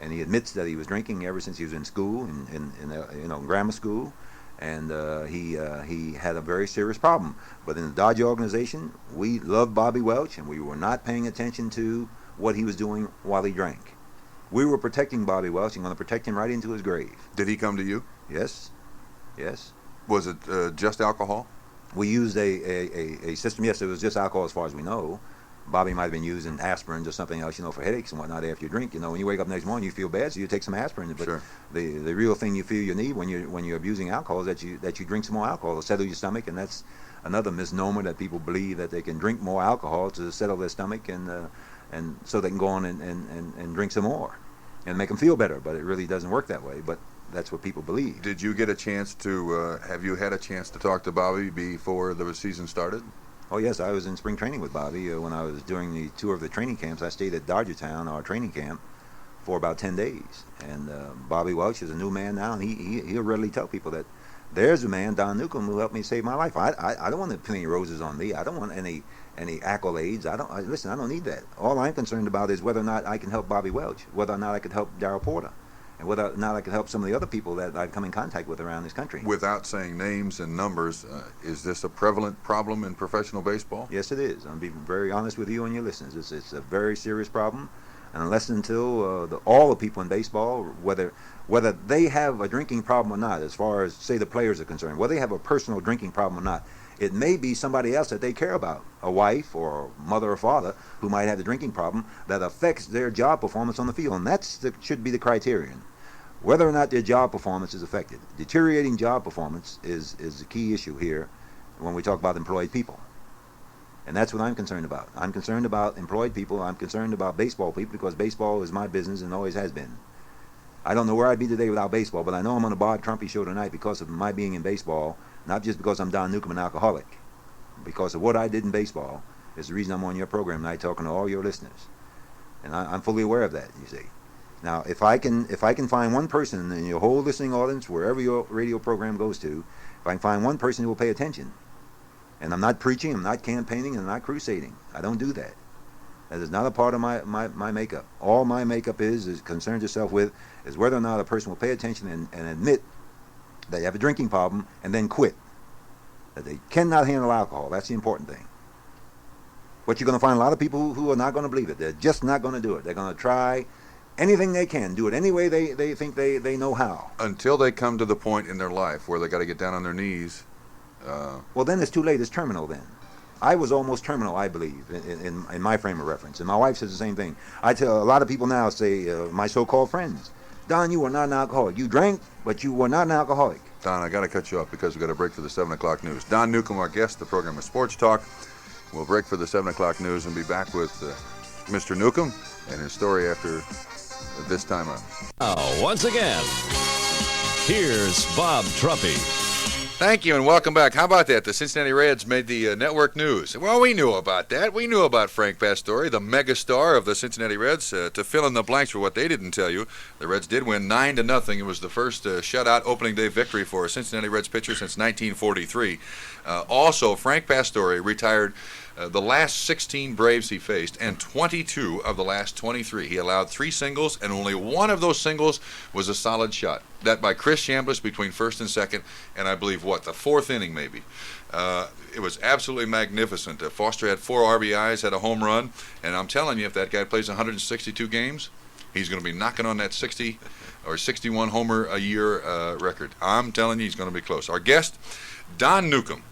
And he admits that he was drinking ever since he was in school, in grammar school, and he had a very serious problem. But in the Dodger organization, we loved Bobby Welch, and we were not paying attention to what he was doing while he drank. We were protecting Bobby Welch and going to protect him right into his grave. Did he come to you? Yes. Yes. Was it just alcohol? We used a system. Yes, it was just alcohol as far as we know. Bobby might have been using aspirin or something else, for headaches and whatnot after you drink. When you wake up the next morning, you feel bad, so you take some aspirin. But sure. the real thing you feel you need when you're abusing alcohol is that you drink some more alcohol to settle your stomach, and that's another misnomer, that people believe that they can drink more alcohol to settle their stomach and so they can go on and drink some more and make them feel better. But it really doesn't work that way. But that's what people believe. Did you get a chance to, have you had a chance to talk to Bobby before the season started? Oh, yes, I was in spring training with Bobby. When I was doing the tour of the training camps, I stayed at Dodgertown, our training camp, for about 10 days. And Bobby Welch is a new man now, and he'll readily tell people that there's a man, Don Newcombe, who helped me save my life. I don't want to put any roses on me. I don't want any accolades. Listen, I don't need that. All I'm concerned about is whether or not I can help Bobby Welch, whether or not I could help Darryl Porter, and whether or not I could help some of the other people that I've come in contact with around this country. Without saying names and numbers, is this a prevalent problem in professional baseball? Yes, it is. I'm being very honest with you and your listeners. It's a very serious problem, and unless until all the people in baseball, whether they have a drinking problem or not, as far as, say, the players are concerned, whether they have a personal drinking problem or not, It may be somebody else that they care about, a wife or mother or father who might have a drinking problem that affects their job performance on the field, and should be the criterion. Whether or not their job performance is affected. Deteriorating job performance is the key issue here when we talk about employed people. And that's what I'm concerned about. I'm concerned about employed people. I'm concerned about baseball people because baseball is my business and always has been. I don't know where I'd be today without baseball, but I know I'm on the Bob Trumpy show tonight because of my being in baseball, not just because I'm Don Newcombe, an alcoholic. Because of what I did in baseball is the reason I'm on your program tonight talking to all your listeners. And I'm fully aware of that, you see. Now, if I can find one person in your whole listening audience, wherever your radio program goes to, if I can find one person who will pay attention, and I'm not preaching, I'm not campaigning, and I'm not crusading. I don't do that. That is not a part of my makeup. All my makeup is concerns itself with is whether or not a person will pay attention and admit that they have a drinking problem and then quit. That they cannot handle alcohol. That's the important thing. But you're going to find a lot of people who are not going to believe it. They're just not going to do it. They're going to try anything they can, do it any way they think they know how. Until they come to the point in their life where they got to get down on their knees. Well, then it's too late. It's terminal then. I was almost terminal, I believe, in my frame of reference. And my wife says the same thing. I tell a lot of people now, say, my so-called friends, Don, you are not an alcoholic. You drank, but you were not an alcoholic. Don, I got to cut you off because we got to break for the 7 o'clock news. Don Newcombe, our guest. The program is Sports Talk. We'll break for the 7 o'clock news and be back with Mr. Newcombe and his story after this time out. Once again, here's Bob Trumpy. Thank you and welcome back. How about that? The Cincinnati Reds made the network news. Well, we knew about that. We knew about Frank Pastore, the megastar of the Cincinnati Reds. To fill in the blanks for what they didn't tell you, the Reds did win 9-0. It was the first shutout opening day victory for a Cincinnati Reds pitcher since 1943. Also, Frank Pastore retired the last 16 Braves he faced, and 22 of the last 23. He allowed 3 singles, and only one of those singles was a solid shot. That by Chris Chambliss between first and second, and I believe, the 4th inning maybe. It was absolutely magnificent. Foster had 4 RBIs, had a home run, and I'm telling you, if that guy plays 162 games, he's going to be knocking on that 60 or 61 homer a year record. I'm telling you, he's going to be close. Our guest, Don Newcombe,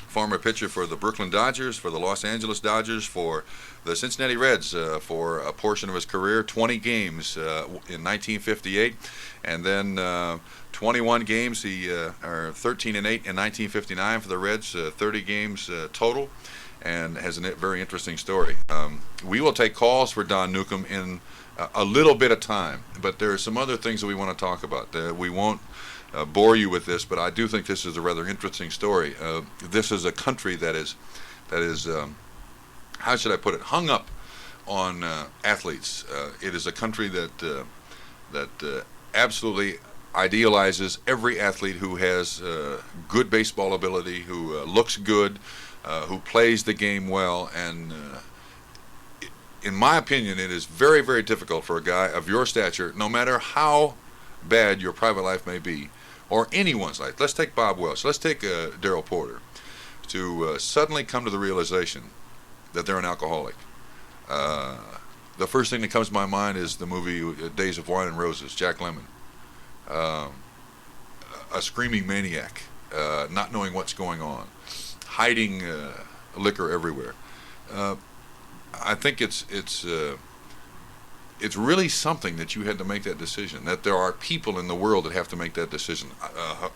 former pitcher for the Brooklyn Dodgers, for the Los Angeles Dodgers, for the Cincinnati Reds for a portion of his career, 20 games in 1958, and then 21 games, or 13 and 8 in 1959 for the Reds, 30 games total, and has a very interesting story. We will take calls for Don Newcombe in a little bit of time, but there are some other things that we want to talk about. We won't bore you with this, but I do think this is a rather interesting story. This is a country that is how should I put it, hung up on athletes. It is a country that absolutely idealizes every athlete who has good baseball ability, who looks good, who plays the game well, and in my opinion, it is very, very difficult for a guy of your stature, no matter how bad your private life may be, or anyone's life. Let's take Bob Welch. Let's take Darrell Porter, to suddenly come to the realization that they're an alcoholic. The first thing that comes to my mind is the movie Days of Wine and Roses, Jack Lemmon. A screaming maniac, not knowing what's going on, hiding liquor everywhere. I think it's really something that you had to make that decision, that there are people in the world that have to make that decision.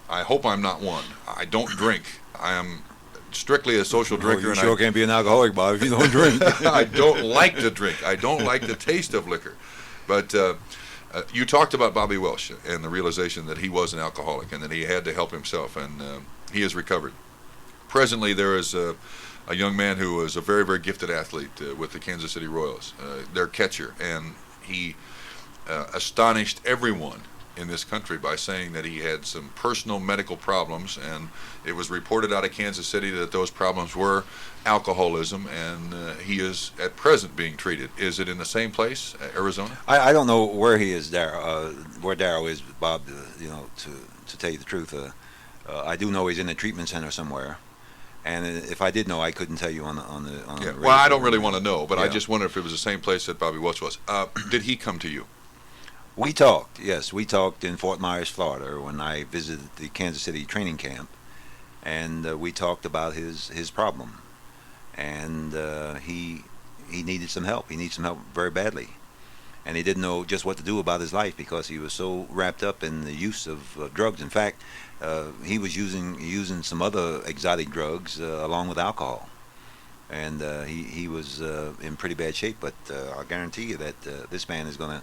I hope I'm not one. I don't drink. I am strictly a social drinker. You sure can't be an alcoholic, Bob, if you don't drink. I don't like to drink. I don't like the taste of liquor. But you talked about Bobby Welch and the realization that he was an alcoholic and that he had to help himself, and he has recovered. Presently, there is a young man who was a very, very gifted athlete with the Kansas City Royals, their catcher, and he astonished everyone in this country by saying that he had some personal medical problems, and it was reported out of Kansas City that those problems were alcoholism, and he is at present being treated. Is it in the same place, Arizona? I don't know where he is, where Darrell is, Bob, to tell you the truth. I do know he's in a treatment center somewhere. And if I did know, I couldn't tell you on the yeah. Well, I don't really want to know, but yeah. I just wonder if it was the same place that Bobby Welch was. Did he come to you? We talked, yes. We talked in Fort Myers, Florida, when I visited the Kansas City training camp. and we talked about his problem, and he needed some help. He needed some help very badly, and he didn't know just what to do about his life because he was so wrapped up in the use of drugs. In fact, he was using some other exotic drugs along with alcohol, and he was in pretty bad shape. But I guarantee you that this man is going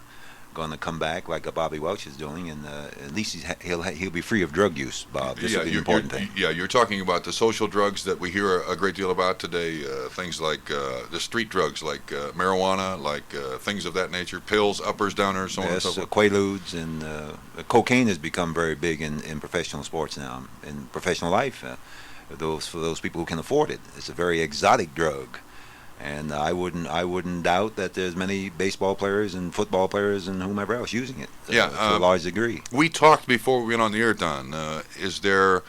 to come back like Bobby Welch is doing, and at least he'll be free of drug use, Bob. This is the important thing. Yeah, you're talking about the social drugs that we hear a great deal about today. Things like the street drugs, like marijuana, like things of that nature, pills, uppers, downers, so on and so forth. Quaaludes, and cocaine has become very big in professional sports now, in professional life. For those people who can afford it, it's a very exotic drug. And I wouldn't doubt that there's many baseball players and football players and whomever else using it to a large degree. We talked before we went on the air, Don. Is there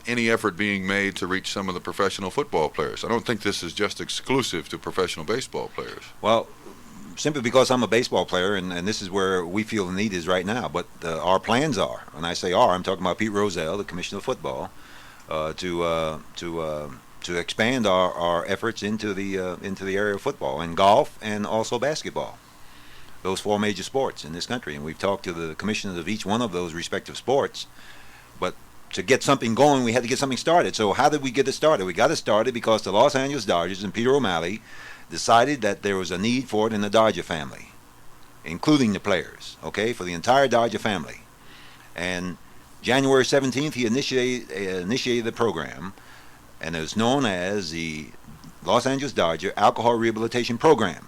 any effort being made to reach some of the professional football players? I don't think this is just exclusive to professional baseball players. Well, simply because I'm a baseball player, and this is where we feel the need is right now. But our plans are, when I say I'm talking about Pete Rozelle, the Commissioner of Football, to expand our efforts into the area of football and golf and also basketball. Those four major sports in this country, and we've talked to the commissioners of each one of those respective sports. But to get something going, we had to get something started. So how did we get it started? We got it started because the Los Angeles Dodgers and Peter O'Malley decided that there was a need for it in the Dodger family, including the players, okay, for the entire Dodger family. And January 17th, he initiated the program, and it was known as the Los Angeles Dodger Alcohol Rehabilitation Program.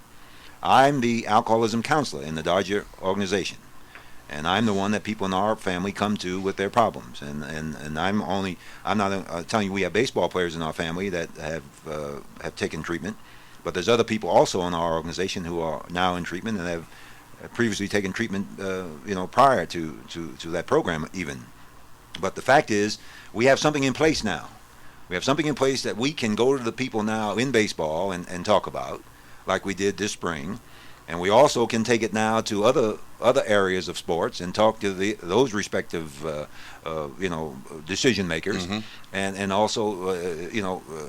I'm the alcoholism counselor in the Dodger organization, and I'm the one that people in our family come to with their problems. And I'm not telling you we have baseball players in our family that have taken treatment, but there's other people also in our organization who are now in treatment and have previously taken treatment, prior to that program even. But the fact is, we have something in place now. We have something in place that we can go to the people now in baseball and talk about, like we did this spring. And we also can take it now to other areas of sports and talk to those respective decision makers, and also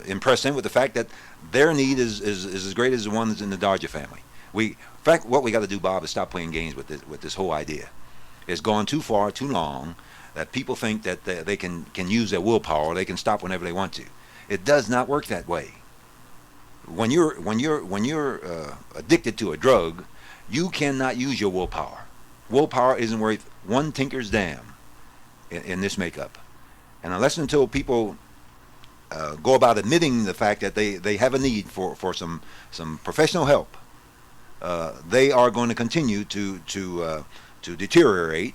impress them with the fact that their need is as great as the ones in the Dodger family. In fact, what we got to do, Bob, is stop playing games with this whole idea. It's gone too far, too long, that people think that they can use their willpower, they can stop whenever they want to. It does not work that way. When you're addicted to a drug, you cannot use your willpower. Willpower isn't worth one tinker's damn in this makeup. And unless until people go about admitting the fact that they have a need for some professional help, they are going to continue to deteriorate.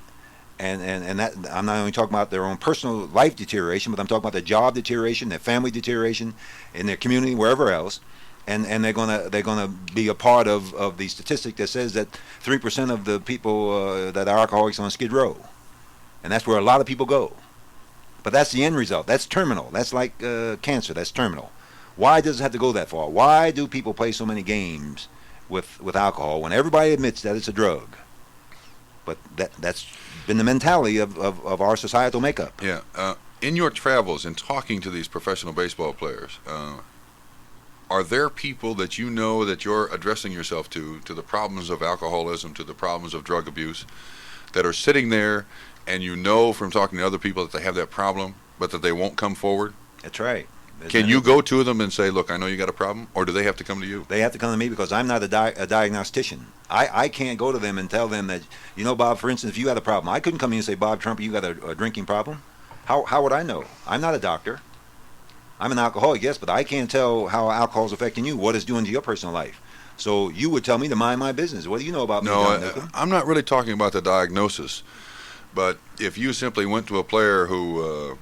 And that, I'm not only talking about their own personal life deterioration, but I'm talking about their job deterioration, their family deterioration, in their community, wherever else. And they're gonna be a part of the statistic that says that 3% of the people that are alcoholics on Skid Row, and that's where a lot of people go. But that's the end result. That's terminal. That's like cancer. That's terminal. Why does it have to go that far? Why do people play so many games with alcohol when everybody admits that it's a drug? But that's been the mentality of our societal makeup. Yeah. In your travels and talking to these professional baseball players, are there people that you know that you're addressing yourself to the problems of alcoholism, to the problems of drug abuse, that are sitting there and you know from talking to other people that they have that problem, but that they won't come forward? That's right. Can you go to them and say, look, I know you got a problem, or do they have to come to you? They have to come to me because I'm not a diagnostician. I can't go to them and tell them that, Bob, for instance, if you had a problem, I couldn't come in and say, Bob Trumpy, you got a drinking problem. How would I know? I'm not a doctor. I'm an alcoholic, yes, but I can't tell how alcohol is affecting you, what it's doing to your personal life. So you would tell me to mind my business. What do you know about me, Don Newcombe? I'm not really talking about the diagnosis, but if you simply went to a player who...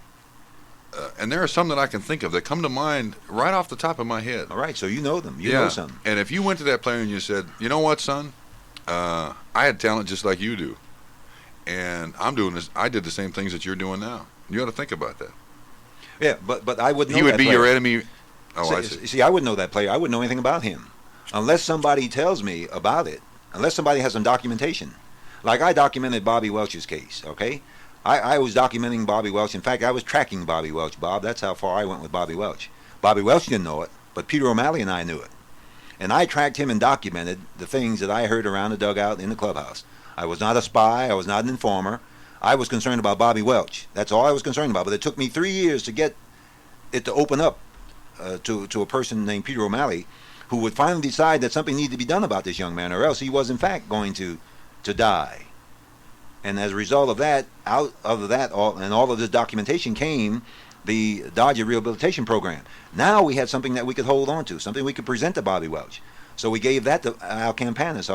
and there are some that I can think of that come to mind right off the top of my head. All right, so you know them. You know some. And if you went to that player and you said, you know what, son? I had talent just like you do. And I'm doing this. I did the same things that you're doing now. You ought to think about that. Yeah, but I wouldn't know he would that be player. your enemy. Oh, I see. see. I wouldn't know that player. I wouldn't know anything about him. Unless somebody tells me about it. Unless somebody has some documentation. Like I documented Bobby Welch's case, okay? I was documenting Bobby Welch. In fact, I was tracking Bobby Welch, Bob. That's how far I went with Bobby Welch. Bobby Welch didn't know it, but Peter O'Malley and I knew it. And I tracked him and documented the things that I heard around the dugout in the clubhouse. I was not a spy. I was not an informer. I was concerned about Bobby Welch. That's all I was concerned about. But it took me 3 years to get it to open up to a person named Peter O'Malley, who would finally decide that something needed to be done about this young man, or else he was in fact going to die. And as a result of that, out of that, all of this documentation came the Dodger Rehabilitation Program. Now we had something that we could hold on to, something we could present to Bobby Welch. So we gave that to Al Campanis,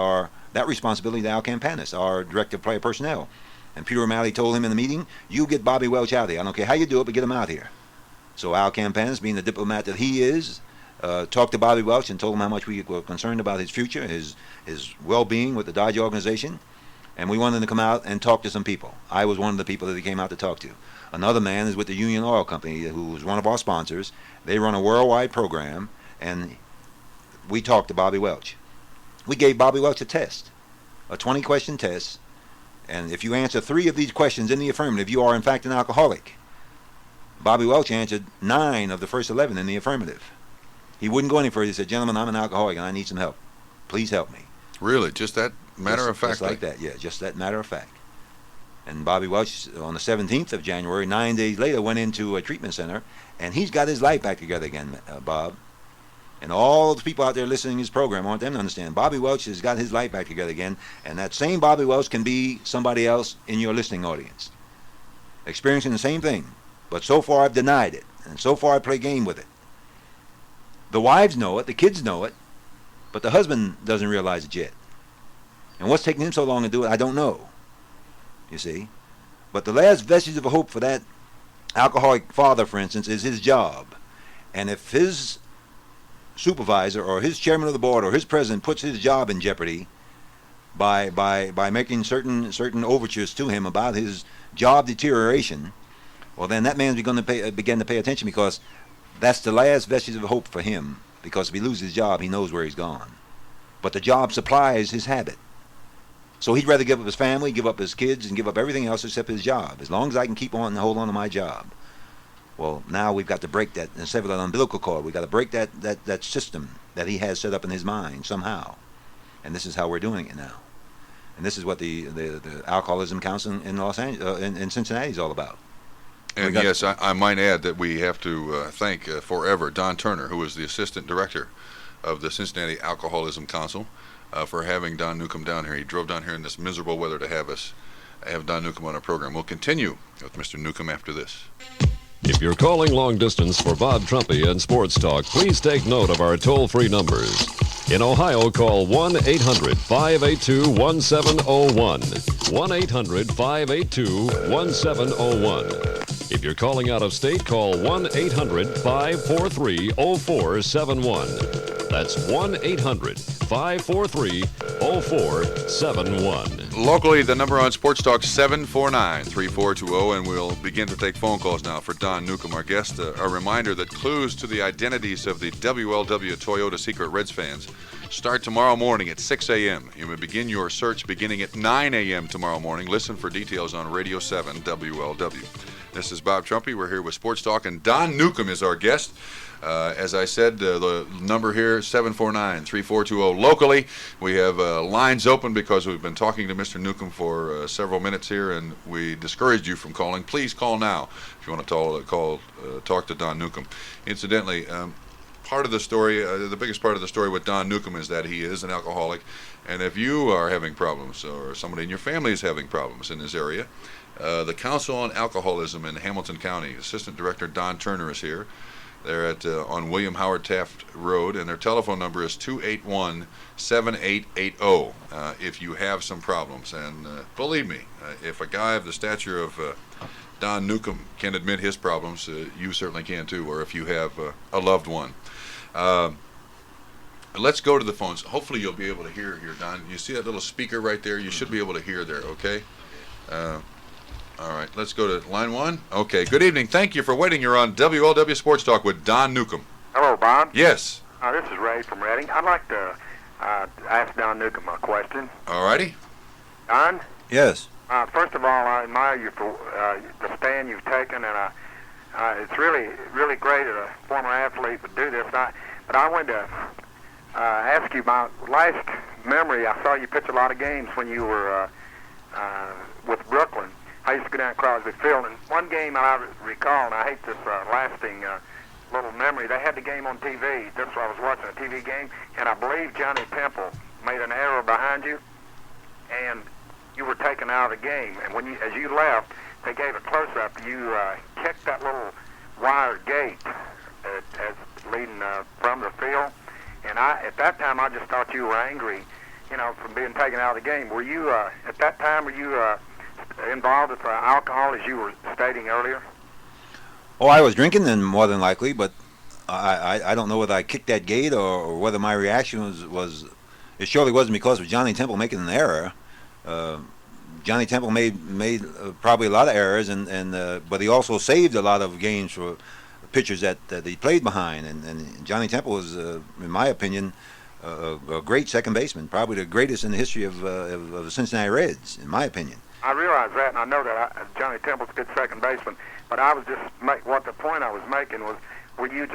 that responsibility to Al Campanis, our director of player personnel. And Peter O'Malley told him in the meeting, you get Bobby Welch out here. I don't care how you do it, but get him out here. So Al Campanis, being the diplomat that he is, talked to Bobby Welch and told him how much we were concerned about his future, his well-being with the Dodger organization. And we wanted to come out and talk to some people. I was one of the people that he came out to talk to. Another man is with the Union Oil Company, who was one of our sponsors. They run a worldwide program, and we talked to Bobby Welch. We gave Bobby Welch a test, a 20-question test, and if you answer 3 of these questions in the affirmative, you are in fact an alcoholic. Bobby Welch answered 9 of the first 11 in the affirmative. He wouldn't go any further. He said, gentlemen, I'm an alcoholic and I need some help. Please help me. Really? Just that matter of fact? Just like that, yeah, just that matter of fact. And Bobby Welch, on the 17th of January, 9 days later, went into a treatment center, and he's got his life back together again, Bob. And all the people out there listening to his program, I want them to understand, Bobby Welch has got his life back together again, and that same Bobby Welch can be somebody else in your listening audience, experiencing the same thing. But so far I've denied it, and so far I play game with it. The wives know it, the kids know it, but the husband doesn't realize it yet. And what's taking him so long to do it, I don't know. You see? But the last vestige of hope for that alcoholic father, for instance, is his job. And if his supervisor or his chairman of the board or his president puts his job in jeopardy by making certain overtures to him about his job deterioration, well, then that man's going to begin to pay attention, because that's the last vestige of hope for him. Because if he loses his job, he knows where he's gone. But the job supplies his habit. So he'd rather give up his family, give up his kids, and give up everything else except his job. As long as I can keep on and hold on to my job. Well, now we've got to break that and sever that umbilical cord. We've got to break that system that he has set up in his mind somehow. And this is how we're doing it now. And this is what the Alcoholism Council in Los Angeles, in Cincinnati is all about. And yes, I might add that we have to thank forever Don Turner, who is the assistant director of the Cincinnati Alcoholism Council, for having Don Newcombe down here. He drove down here in this miserable weather to have Don Newcombe on our program. We'll continue with Mr. Newcombe after this. If you're calling long distance for Bob Trumpy and Sports Talk, please take note of our toll-free numbers. In Ohio, call 1-800-582-1701. 1-800-582-1701. If you're calling out of state, call 1-800-543-0471. That's 1-800-543-0471. Locally, the number on Sports Talk 749-3420, and we'll begin to take phone calls now for Don Newcombe, our guest. A reminder that clues to the identities of the WLW Toyota Secret Reds fans start tomorrow morning at 6 a.m. You may begin your search beginning at 9 a.m. tomorrow morning. Listen for details on Radio 7 WLW. This is Bob Trumpy. We're here with Sports Talk, and Don Newcombe is our guest. As I said, the number here, 749-3420. Locally, we have lines open because we've been talking to Mr. Newcombe for several minutes here, and we discouraged you from calling. Please call now if you want to talk to Don Newcombe. Incidentally, part of the story, the biggest part of the story with Don Newcombe is that he is an alcoholic, and if you are having problems or somebody in your family is having problems in this area, the Council on Alcoholism in Hamilton County, Assistant Director Don Turner is here. They're on William Howard Taft Road, and their telephone number is 281-7880 if you have some problems. And believe me, if a guy of the stature of Don Newcombe can admit his problems, you certainly can too, or if you have a loved one. Let's go to the phones. Hopefully you'll be able to hear here, Don. You see that little speaker right there? You should be able to hear there, okay? All right, let's go to line 1. Okay, good evening. Thank you for waiting. You're on WLW Sports Talk with Don Newcombe. Hello, Bob. Yes. This is Ray from Reading. I'd like to ask Don Newcombe a question. All righty. Don, Yes. First of all, I admire you for the stand you've taken, and it's really, really great that a former athlete would do this. But I wanted to ask you my last memory. I saw you pitch a lot of games when you were with Brooklyn. I used to go down to Crosby Field, and one game I recall, and I hate this lasting little memory, they had the game on TV. That's why I was watching a TV game, and I believe Johnny Temple made an error behind you, and you were taken out of the game. And as you left, they gave a close-up. You kicked that little wire gate as leading from the field. And at that time, I just thought you were angry, from being taken out of the game. Were you, at that time, involved with alcohol, as you were stating earlier? Oh, I was drinking then, more than likely, but I don't know whether I kicked that gate or whether my reaction was. It surely wasn't because of Johnny Temple making an error. Johnny Temple made probably a lot of errors, but he also saved a lot of games for pitchers that he played behind. And Johnny Temple was, in my opinion, a great second baseman, probably the greatest in the history of the Cincinnati Reds, in my opinion. I realize that, and I know that Johnny Temple's a good second baseman. But I was just the point I was making was, were you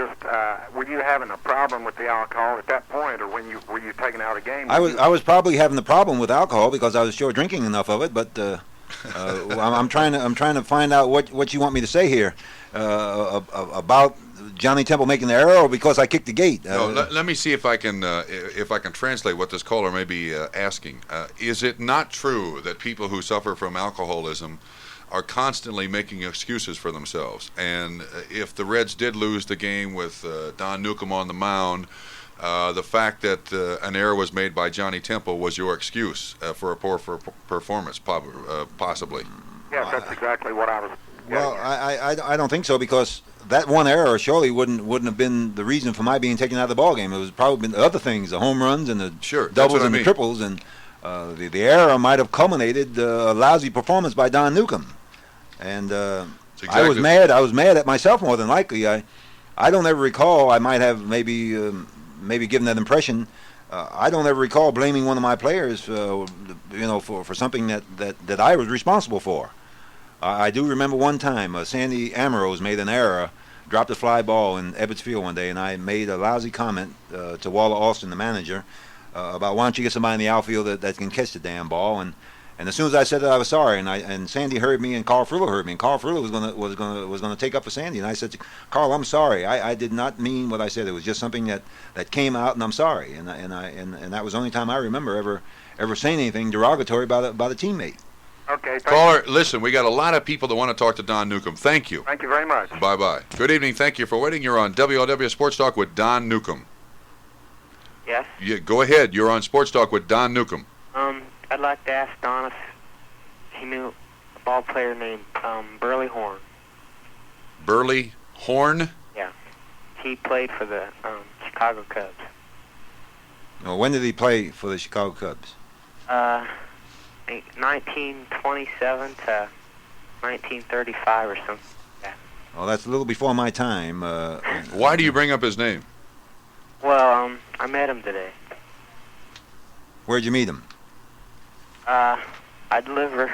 having a problem with the alcohol at that point, or were you taken out of the game? I was probably having the problem with alcohol because I was sure drinking enough of it. But I'm trying to find out what you want me to say here about Johnny Temple making the error, or because I kicked the gate. No, let me see if I can translate what this caller may be asking. Is it not true that people who suffer from alcoholism are constantly making excuses for themselves? And if the Reds did lose the game with Don Newcombe on the mound, the fact that an error was made by Johnny Temple was your excuse for a poor performance, possibly. Yes, that's exactly what I was. Well, I don't think so, because that one error surely wouldn't have been the reason for my being taken out of the ball game. It was probably been the other things, the home runs and the doubles and the triples, and the error might have culminated a lousy performance by Don Newcombe. And I was mad. I was mad at myself, more than likely. I don't ever recall. I might have maybe given that impression. I don't ever recall blaming one of my players, for something that I was responsible for. I do remember one time Sandy Ambrose made an error, dropped a fly ball in Ebbets Field one day, and I made a lousy comment to Waller Austin, the manager, about why don't you get somebody in the outfield that can catch the damn ball. And as soon as I said that, I was sorry, and Sandy heard me, and Carl Frillo heard me, and Carl Frillo was gonna take up for Sandy, and I said, Carl, I'm sorry, I did not mean what I said. It was just something that came out, and I'm sorry, and that was the only time I remember ever saying anything derogatory about a teammate. Okay. Caller, listen, we got a lot of people that want to talk to Don Newcombe. Thank you. Thank you very much. Bye-bye. Good evening. Thank you for waiting. You're on WLW Sports Talk with Don Newcombe. Yes. Yeah, go ahead. You're on Sports Talk with Don Newcombe. I'd like to ask Don if he knew a ball player named Burley Horn. Burley Horn? Yeah. He played for the Chicago Cubs. Well, when did he play for the Chicago Cubs? 1927 to 1935 or something like that. Well, that's a little before my time. Why do you bring up his name? Well, I met him today. Where'd you meet him? I deliver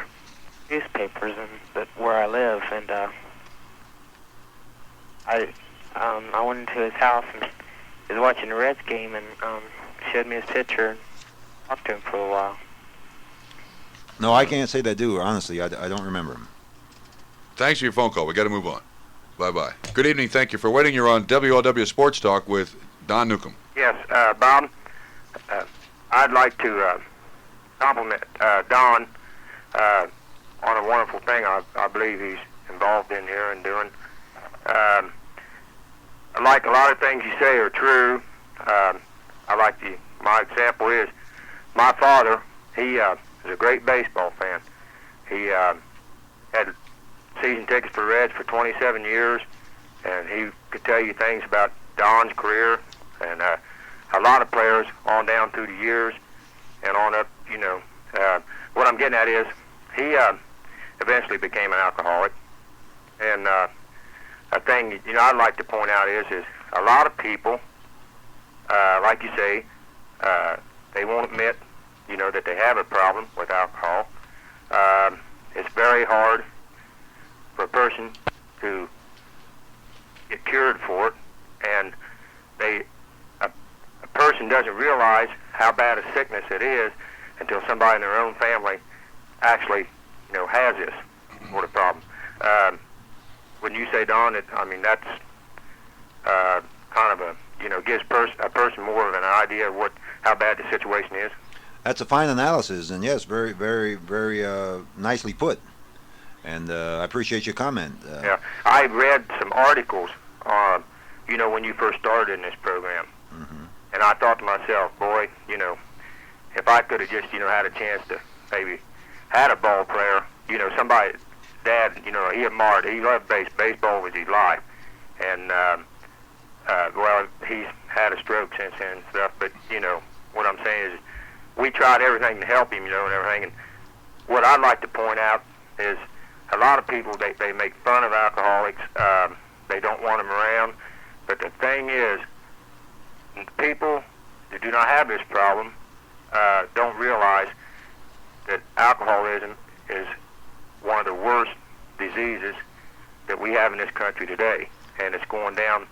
newspapers where I live, and I went into his house and he was watching the Reds game, and showed me his picture and talked to him for a while. No, I can't say that I do. Honestly, I don't remember him. Thanks for your phone call. We got to move on. Bye-bye. Good evening. Thank you for waiting. You're on WLW Sports Talk with Don Newcombe. Yes, Bob, I'd like to compliment Don on a wonderful thing I believe he's involved in here and doing. Like a lot of things you say are true. My example is my father. He is a great baseball fan. He had season tickets for Reds for 27 years, and he could tell you things about Don's career and a lot of players on down through the years and on up. What I'm getting at is he eventually became an alcoholic, and a thing I'd like to point out is a lot of people, like you say, they won't admit that they have a problem with alcohol. it's very hard for a person to get cured for it, and a person doesn't realize how bad a sickness it is until somebody in their own family actually, has this sort of problem. When you say, Don, that's kind of gives a person more of an idea of how bad the situation is. That's a fine analysis, and yes, very, very, very nicely put. And I appreciate your comment. Yeah, I read some articles, when you first started in this program, and I thought to myself, boy, if I could have just, had a chance to maybe had a ball player, somebody, Dad, he admired, he loved baseball was his life, and well, he's had a stroke since then and stuff, but what I'm saying is, we tried everything to help him, and everything. And what I'd like to point out is a lot of people, they make fun of alcoholics. They don't want them around. But the thing is, people that do not have this problem don't realize that alcoholism is one of the worst diseases that we have in this country today. And it's going down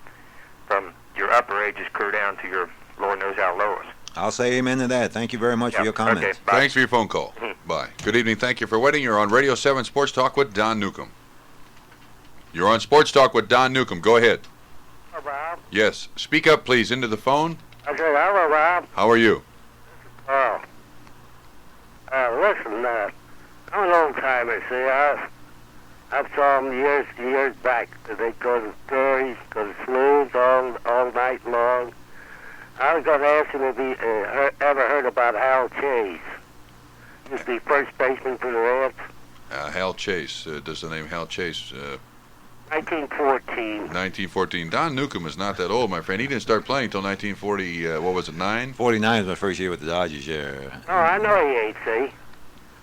from your upper ages clear down to your Lord knows how lowest. I'll say amen to that. Thank you very much for your comments. Okay, bye. Thanks for your phone call. Bye. Good evening. Thank you for waiting. You're on Radio 7 Sports Talk with Don Newcombe. You're on Sports Talk with Don Newcombe. Go ahead. Hello, Rob. Yes. Speak up, please, into the phone. I said, hello, Rob. How are you? Oh. Listen, I'm an old timer, see. I've saw them years back. They go to stories, go to saloons all night long. I was going to ask him if he ever heard about Hal Chase. Used to be first baseman for the Reds. Hal Chase. Does the name Hal Chase? 1914. 1914. Don Newcombe is not that old, my friend. He didn't start playing until 1940, what was it, 9? 49 was my first year with the Dodgers, yeah. Oh, I know he ain't, see.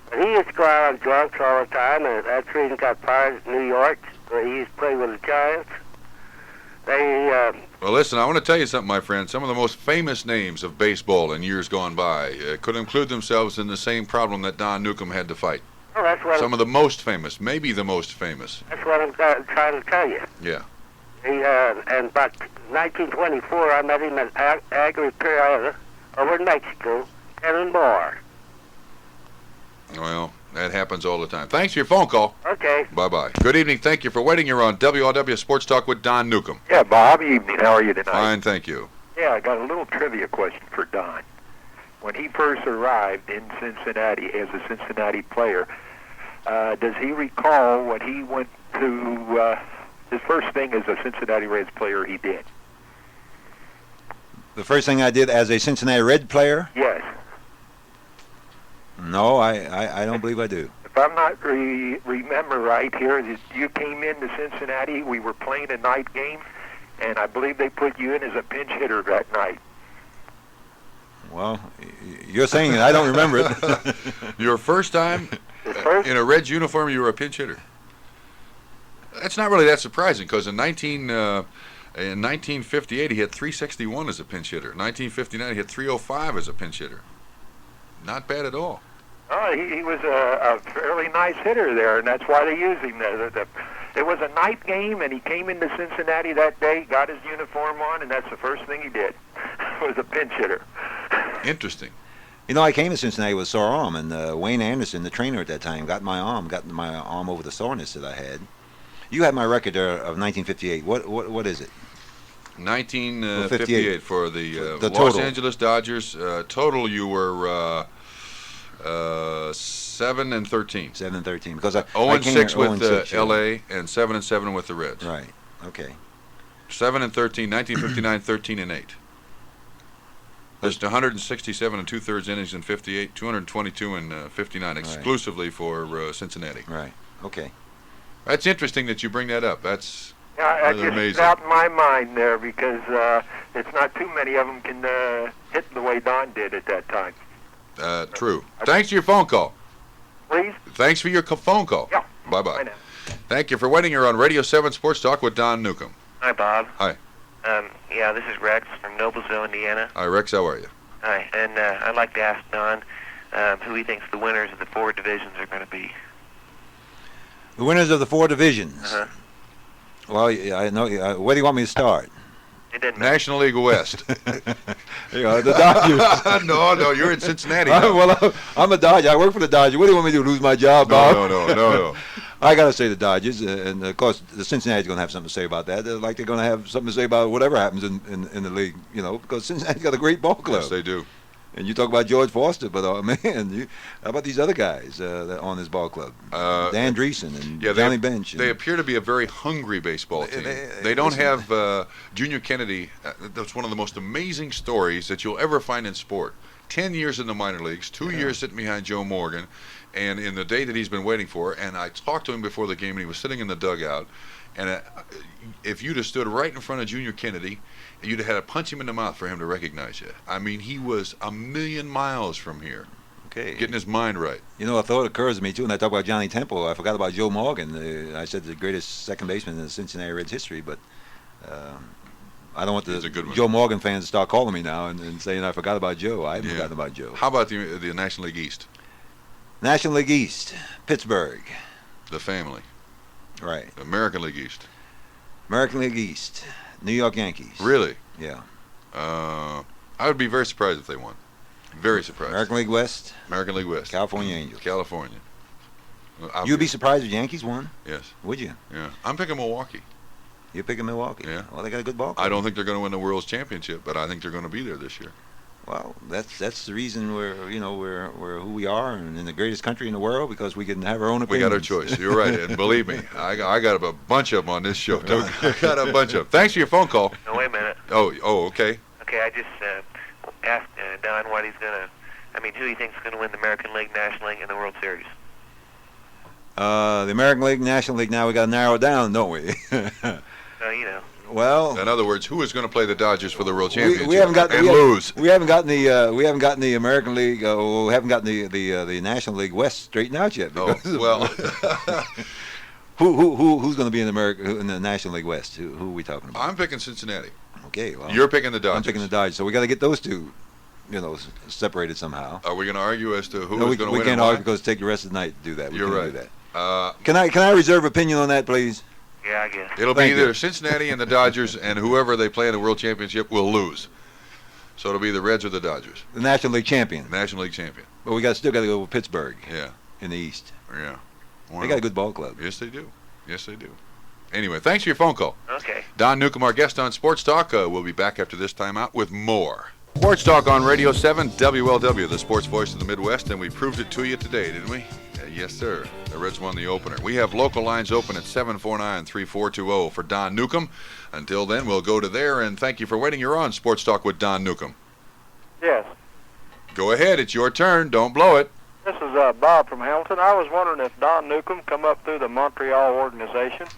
But he used to go out on drunks all the time, and that's the reason he got fired in New York, where he used to play with the Giants. Well, listen, I want to tell you something, my friend. Some of the most famous names of baseball in years gone by could include themselves in the same problem that Don Newcombe had to fight. Oh, that's what Some of the most famous, maybe the most famous. That's what I'm trying to tell you. Yeah. And about 1924, I met him at Agri-Pirata over in Mexico, Kevin Moore. Well, that happens all the time. Thanks for your phone call. Okay. Bye-bye. Good evening. Thank you for waiting. You're on WLW Sports Talk with Don Newcombe. Yeah, Bob, evening. How are you tonight? Fine, thank you. Yeah, I got a little trivia question for Don. When he first arrived in Cincinnati as a Cincinnati player, does he recall what he went to, his first thing as a Cincinnati Reds player he did? The first thing I did as a Cincinnati Red player? Yes. No, I don't believe I do. If I'm not remember right here, you came into Cincinnati, we were playing a night game, and I believe they put you in as a pinch hitter that night. Well, you're saying it. I don't remember it. Your first time in a Reds uniform, you were a pinch hitter. That's not really that surprising, because in 1958, he had 361 as a pinch hitter. 1959, he had 305 as a pinch hitter. Not bad at all. Oh, he was a fairly nice hitter there, and that's why they used him. It was a night game, and he came into Cincinnati that day, got his uniform on, and that's the first thing he did. Was a pinch hitter. Interesting. You know, I came to Cincinnati with a sore arm, and Wayne Anderson, the trainer at that time, got my arm over the soreness that I had. You had my record there of 1958. What is it? 1958 for the the Los total. Angeles Dodgers. Total, you were 7-13. 7-13. Because I 0-6 with 0-6, L.A. and 7-7 with the Reds. Right. Okay. 7-13, 1959, 13-8. Just 167 and 2/3 innings in 58, 222 in 59, exclusively for Cincinnati. Right. Okay. That's interesting that you bring that up. That's Yeah, rather just amazing. out in my mind there, because it's not too many of them can hit the way Don did at that time. True. Thanks for your phone call. Please? Thanks for your phone call. Yeah. Bye-bye. Bye now. Thank you for waiting. You're on Radio 7 Sports Talk with Don Newcombe. Hi, Bob. Hi. Yeah, this is Rex from Noblesville, Indiana. Hi, Rex. How are you? Hi, and I'd like to ask Don who he thinks the winners of the 4 divisions are going to be. The winners of the 4 divisions. Uh-huh. Well, I know. Where do you want me to start? It didn't matter. National League West. The Dodgers. No, you're in Cincinnati now. Well, I'm a Dodger. I work for the Dodgers. What do you want me to do? Lose my job, Bob? No. I gotta say the Dodgers, and of course the Cincinnati's gonna have something to say about that. Like they're gonna have something to say about whatever happens in the league, because Cincinnati's got a great ball club. Yes, they do. And you talk about George Foster, but man, how about these other guys that on this ball club? Dan Dreesen and Johnny Bench. They appear to be a very hungry baseball team. They don't have Junior Kennedy. That's one of the most amazing stories that you'll ever find in sport. 10 years in the minor leagues, 2 years sitting behind Joe Morgan, and in the day that he's been waiting for, and I talked to him before the game, and he was sitting in the dugout, and if you'd have stood right in front of Junior Kennedy, you'd have had to punch him in the mouth for him to recognize you. I mean, he was a million miles from here. Okay. Getting his mind right. A thought occurs to me, too, and I talk about Johnny Temple. I forgot about Joe Morgan. I said the greatest second baseman in the Cincinnati Reds history, but I don't want the Joe Morgan fans to start calling me now and saying I forgot about Joe. I haven't forgotten about Joe. How about the National League East? National League East, Pittsburgh. The family. Right. American League East. American League East, New York Yankees. Really? Yeah. I would be very surprised if they won. Very surprised. American League West. American League West. California Angels. California. You'd be surprised if Yankees won? Yes. Would you? Yeah. I'm picking Milwaukee. You're picking Milwaukee? Yeah. Well, they got a good ball club. I don't think they're going to win the World's Championship, but I think they're going to be there this year. Well, that's the reason we're who we are and in the greatest country in the world, because we can have our own opinions. We got our choice. You're right, and believe me, I got a bunch of them on this show. I got a bunch of them. Thanks for your phone call. No, wait a minute. Oh, okay. Okay, I just asked Don what he's going to, who he thinks is going to win the American League, National League, and the World Series. The American League, National League, now we got to narrow it down, don't we? Well, in other words, who is going to play the Dodgers for the World Championship we haven't got lose? We haven't gotten the American League. We haven't gotten the National League West straightened out yet. Oh, well. Who's going to be in the National League West? Who are we talking about? I'm picking Cincinnati. Okay, well, you're picking the Dodgers. I'm picking the Dodgers. So we got to get those two, separated somehow. Are we going to argue as to who is going to win? We can't argue because take the rest of the night to do that. You're right. Do that. Can I reserve opinion on that, please? Yeah, I guess. It'll be either Cincinnati and the Dodgers, and whoever they play in the World Championship will lose. So it'll be the Reds or the Dodgers. The National League champion. National League champion. But we still got to go with Pittsburgh. Yeah. In the East. Yeah. Wow. They got a good ball club. Yes, they do. Yes, they do. Anyway, thanks for your phone call. Okay. Don Newcombe, our guest on Sports Talk. We'll be back after this time out with more. Sports Talk on Radio 7, WLW, the sports voice of the Midwest, and we proved it to you today, didn't we? Yes, sir. The Reds won the opener. We have local lines open at 749-3420 for Don Newcombe. Until then, we'll go to there, and thank you for waiting. You're on Sports Talk with Don Newcombe. Yes. Go ahead. It's your turn. Don't blow it. This is Bob from Hamilton. I was wondering if Don Newcombe come up through the Montreal organization.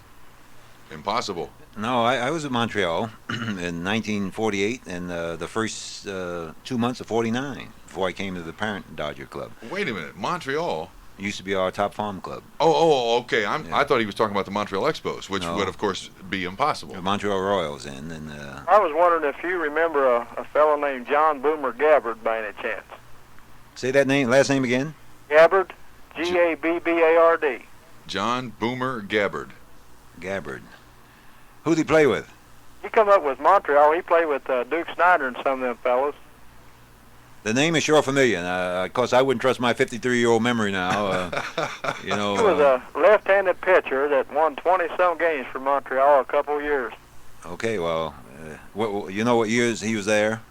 Impossible. No, I was at Montreal in 1948 and the first 2 months of 49 before I came to the parent Dodger club. Wait a minute. Montreal? Used to be our top farm club. Oh, okay. I thought he was talking about the Montreal Expos, which would, of course, be impossible. The Montreal Royals and I was wondering if you remember a fellow named John Boomer Gabbard by any chance. Say that last name again? Gabbard, Gabbard. John Boomer Gabbard. Gabbard. Who'd he play with? He come up with Montreal. He played with Duke Snyder and some of them fellas. The name is sure familiar. Of course, I wouldn't trust my 53-year-old memory now. He was a left-handed pitcher that won 20-some games for Montreal a couple years. Okay, well, you know what years he was there?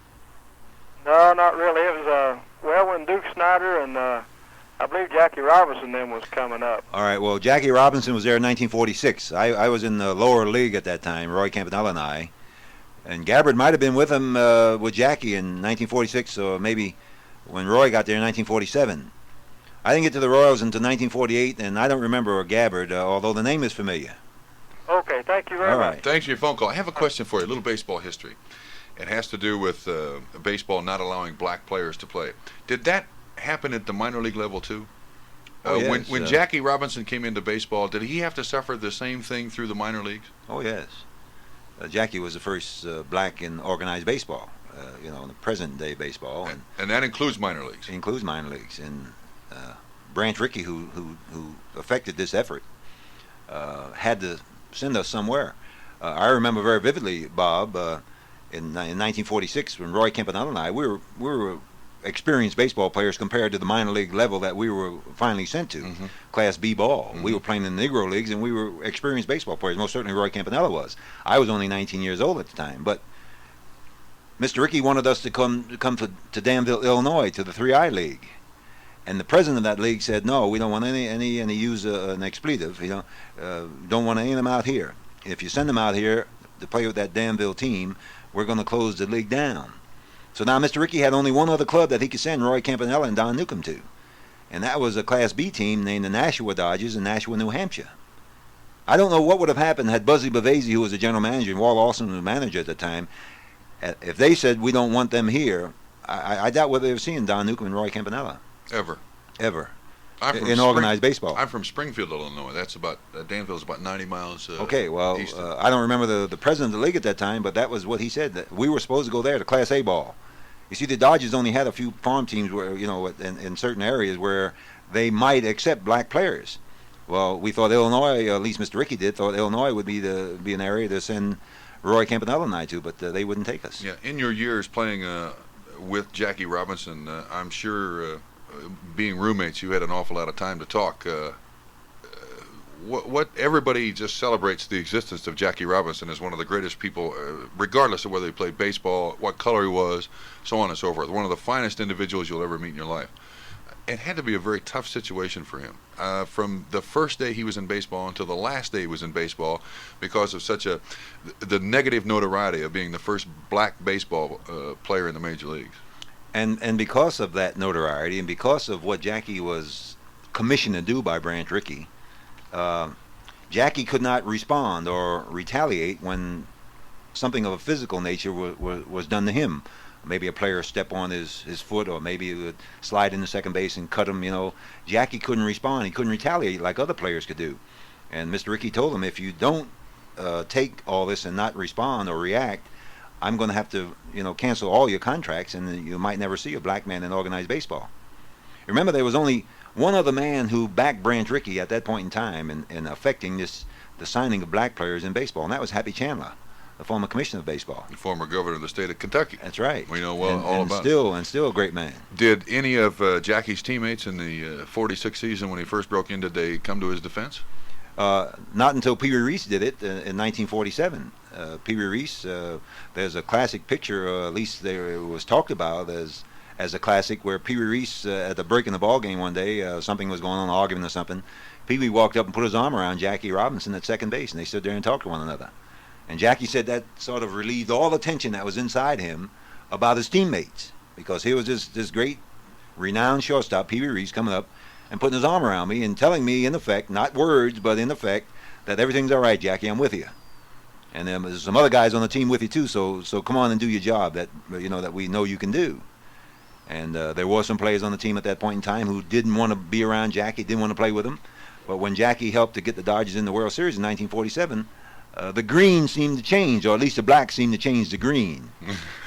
No, not really. It was, when Duke Snyder and I believe Jackie Robinson then was coming up. All right, well, Jackie Robinson was there in 1946. I was in the lower league at that time, Roy Campanella and I. And Gabbard might have been with him, with Jackie in 1946, or maybe when Roy got there in 1947. I didn't get to the Royals until 1948, and I don't remember Gabbard, although the name is familiar. Okay, thank you very much. Thanks for your phone call. I have a question for you, a little baseball history. It has to do with baseball not allowing black players to play. Did that happen at the minor league level, too? Yes, when Jackie Robinson came into baseball, did he have to suffer the same thing through the minor leagues? Oh, yes. Jackie was the first black in organized baseball, in the present-day baseball. And that includes minor leagues? It includes minor leagues. And Branch Rickey, who affected this effort, had to send us somewhere. I remember very vividly, Bob, in 1946 when Roy Campanella and I, we were experienced baseball players compared to the minor league level that we were finally sent to, Class B ball. We were playing in the Negro Leagues, and we were experienced baseball players. Most certainly Roy Campanella was. I was only 19 years old at the time, but Mr. Rickey wanted us to come to Danville, Illinois, to the 3I League. And the president of that league said, no, we don't want any and he used an expletive, don't want any of them out here. If you send them out here to play with that Danville team, we're going to close the league down. So now Mr. Rickey had only one other club that he could send Roy Campanella and Don Newcombe to. And that was a Class B team named the Nashua Dodgers in Nashua, New Hampshire. I don't know what would have happened had Buzzy Bavasi, who was the general manager, and Walt Olson was the manager at the time, if they said we don't want them here, I doubt whether they've seen Don Newcombe and Roy Campanella. Ever. In organized baseball. I'm from Springfield, Illinois. That's about Danville's about 90 miles. Okay, well, east I don't remember the president of the league at that time, but that was what he said. That we were supposed to go there to Class A ball. You see, the Dodgers only had a few farm teams where in certain areas where they might accept black players. Well, we thought Illinois, at least Mr. Rickey did, thought Illinois would be an area to send Roy Campanella and I to, but they wouldn't take us. Yeah, in your years playing with Jackie Robinson, I'm sure being roommates, you had an awful lot of time to talk. What everybody just celebrates the existence of Jackie Robinson as one of the greatest people, regardless of whether he played baseball, what color he was, so on and so forth. One of the finest individuals you'll ever meet in your life. It had to be a very tough situation for him from the first day he was in baseball until the last day he was in baseball, because of the negative notoriety of being the first black baseball player in the major leagues. And because of that notoriety, and because of what Jackie was commissioned to do by Branch Rickey, Jackie could not respond or retaliate when something of a physical nature was done to him. Maybe a player step on his foot, or maybe he would slide into second base and cut him. Jackie couldn't respond. He couldn't retaliate like other players could do. And Mr. Rickey told him, if you don't take all this and not respond or react, I'm going to have to, cancel all your contracts, and you might never see a black man in organized baseball. Remember, there was only one other man who backed Branch Rickey at that point in time in affecting the signing of black players in baseball, and that was Happy Chandler, the former commissioner of baseball. The former governor of the state of Kentucky. That's right. We know all about it. And still a great man. Did any of Jackie's teammates in the 46 season when he first broke in, did they come to his defense? Not until Pee Wee Reese did it in 1947. Pee Wee Reese, there's a classic picture, at least it was talked about as a classic, where Pee Wee Reese, at the break in the ball game one day, something was going on, an argument or something. Pee Wee walked up and put his arm around Jackie Robinson at second base, and they stood there and talked to one another. And Jackie said that sort of relieved all the tension that was inside him about his teammates, because here was this great, renowned shortstop, Pee Wee Reese, coming up and putting his arm around me and telling me, in effect, not words, but in effect, that everything's all right, Jackie, I'm with you. And there's some other guys on the team with you too, so come on and do your job that we know you can do. And there were some players on the team at that point in time who didn't want to be around Jackie, didn't want to play with him. But when Jackie helped to get the Dodgers in the World Series in 1947, the green seemed to change, or at least the black seemed to change to green.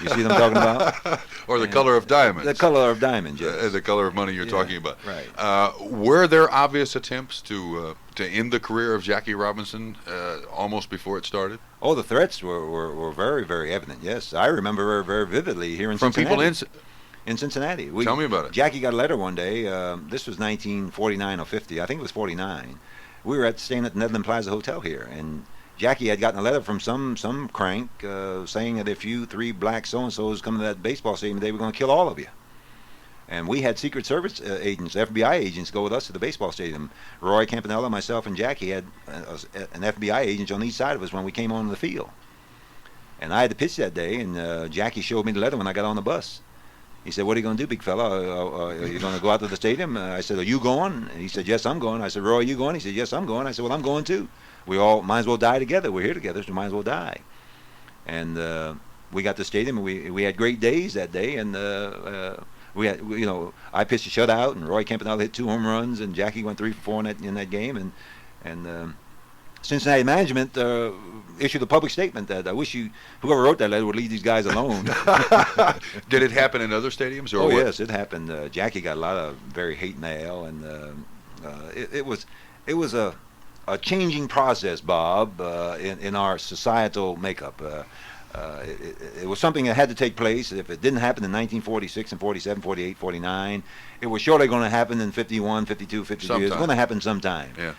You see what I'm talking about? Or the color of diamonds. The color of diamonds, yes. The color of money you're talking about. Right. Were there obvious attempts to end the career of Jackie Robinson almost before it started? Oh, the threats were very, very evident, yes. I remember very, very vividly here in Cincinnati. From people in Cincinnati. Tell me about it. Jackie got a letter one day. This was 1949 or 50. I think it was 49. We were staying at the Netherland Plaza Hotel here, and Jackie had gotten a letter from some crank saying that if you 3 black so-and-sos come to that baseball stadium, they were going to kill all of you. And we had Secret Service agents, FBI agents, go with us to the baseball stadium. Roy Campanella, myself, and Jackie had an FBI agent on each side of us when we came onto the field. And I had to pitch that day, and Jackie showed me the letter when I got on the bus. He said, "What are you going to do, big fella? Are you going to go out to the stadium?" I said, "Are you going?" And he said, "Yes, I'm going." I said, "Roy, are you going?" He said, "Yes, I'm going." I said, "Well, I'm going too. We all might as well die together. We're here together, so might as well die." And we got to the stadium, and we had great days that day. And we had, I pitched a shutout, and Roy Campanella hit 2 home runs, and Jackie went 3 for 4 in that game. And Cincinnati management issued a public statement that I wish whoever wrote that letter would leave these guys alone. Did it happen in other stadiums? Or what? Yes, it happened. Jackie got a lot of very hate mail, and it was a a changing process, Bob, in our societal makeup. It was something that had to take place. If it didn't happen in 1946 and 47, 48, 49, it was surely going to happen in 51, 52, 53. It was going to happen sometime. Yeah.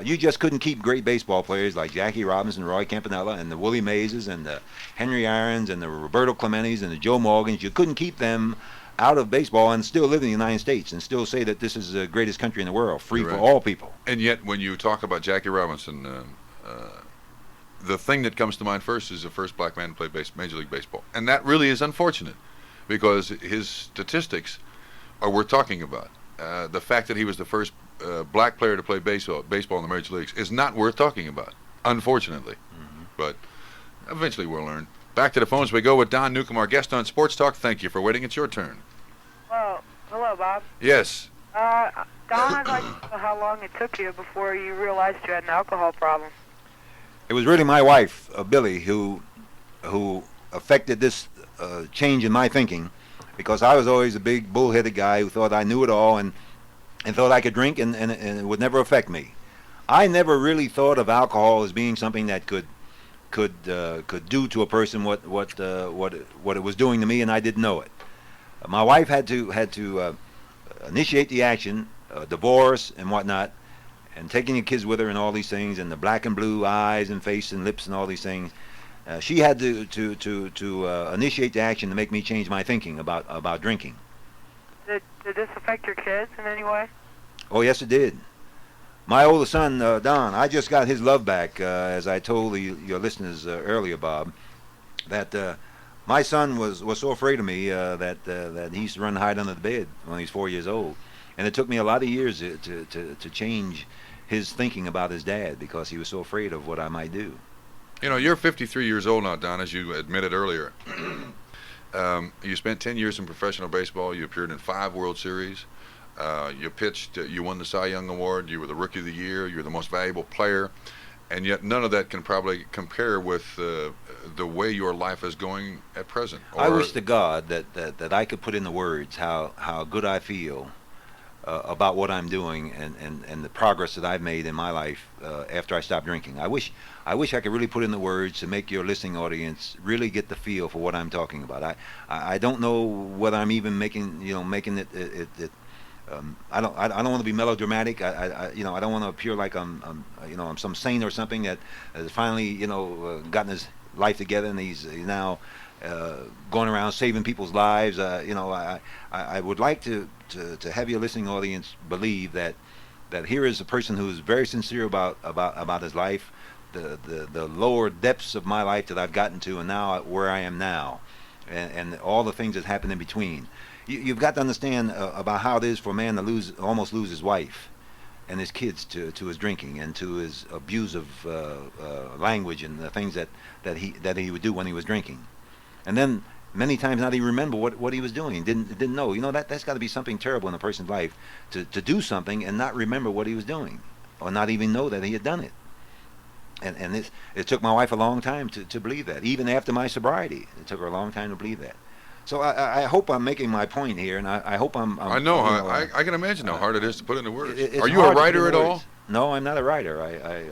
You just couldn't keep great baseball players like Jackie Robinson, Roy Campanella, and the Willie Mazes, and the Henry Irons, and the Roberto Clementes, and the Joe Morgans. You couldn't keep them out of baseball and still live in the United States and still say that this is the greatest country in the world, free for all people. And yet, when you talk about Jackie Robinson, the thing that comes to mind first is the first black man to play Major League Baseball. And that really is unfortunate because his statistics are worth talking about. The fact that he was the first black player to play baseball in the major leagues is not worth talking about, unfortunately. But eventually we'll learn. Back to the phones we go with Don Newcombe, our guest on Sports Talk. Thank you for waiting. It's your turn. Hello, Bob. Yes. Don, I'd like to know how long it took you before you realized you had an alcohol problem. It was really my wife, Billy, who affected this change in my thinking, because I was always a big bullheaded guy who thought I knew it all and thought I could drink and it would never affect me. I never really thought of alcohol as being something that could do to a person what it was doing to me, and I didn't know it. My wife had to initiate the action, divorce and whatnot, and taking the kids with her and all these things, and the black and blue eyes and face and lips and all these things. She had to initiate the action to make me change my thinking about drinking. Did this affect your kids in any way? Oh, yes, it did. My oldest son, Don, I just got his love back, as I told your listeners earlier, Bob, that my son was so afraid of me that he used to run and hide under the bed when he was 4 years old. And it took me a lot of years to change his thinking about his dad because he was so afraid of what I might do. You know, you're 53 years old now, Don, as you admitted earlier. You spent 10 years in professional baseball. You appeared in 5 World Series. You pitched. You won the Cy Young Award. You were the Rookie of the Year. You're the most valuable player. And yet none of that can probably compare with the way your life is going at present. I wish to God that I could put into words how good I feel about what I'm doing and the progress that I've made in my life after I stopped drinking. I wish I could really put in the words to make your listening audience really get the feel for what I'm talking about. I don't know whether I'm even making it. I don't want to be melodramatic. I don't want to appear like I'm some saint or something that has finally gotten his life together and he's now going around saving people's lives. I would like to have your listening audience believe that here is a person who is very sincere about his life, the lower depths of my life that I've gotten to, and now where I am now, and all the things that happen in between. You've got to understand about how it is for a man to almost lose his wife and his kids to his drinking and to his abusive language and the things that he would do when he was drinking. And then many times not even remember what he was doing. He didn't know. That's got to be something terrible in a person's life to do something and not remember what he was doing or not even know that he had done it. And it took my wife a long time to believe that. Even after my sobriety, it took her a long time to believe that. So I hope I'm making my point here, and I hope I'm I know. I can imagine how hard it is to put into words. It's Are you a writer at all? No, I'm not a writer.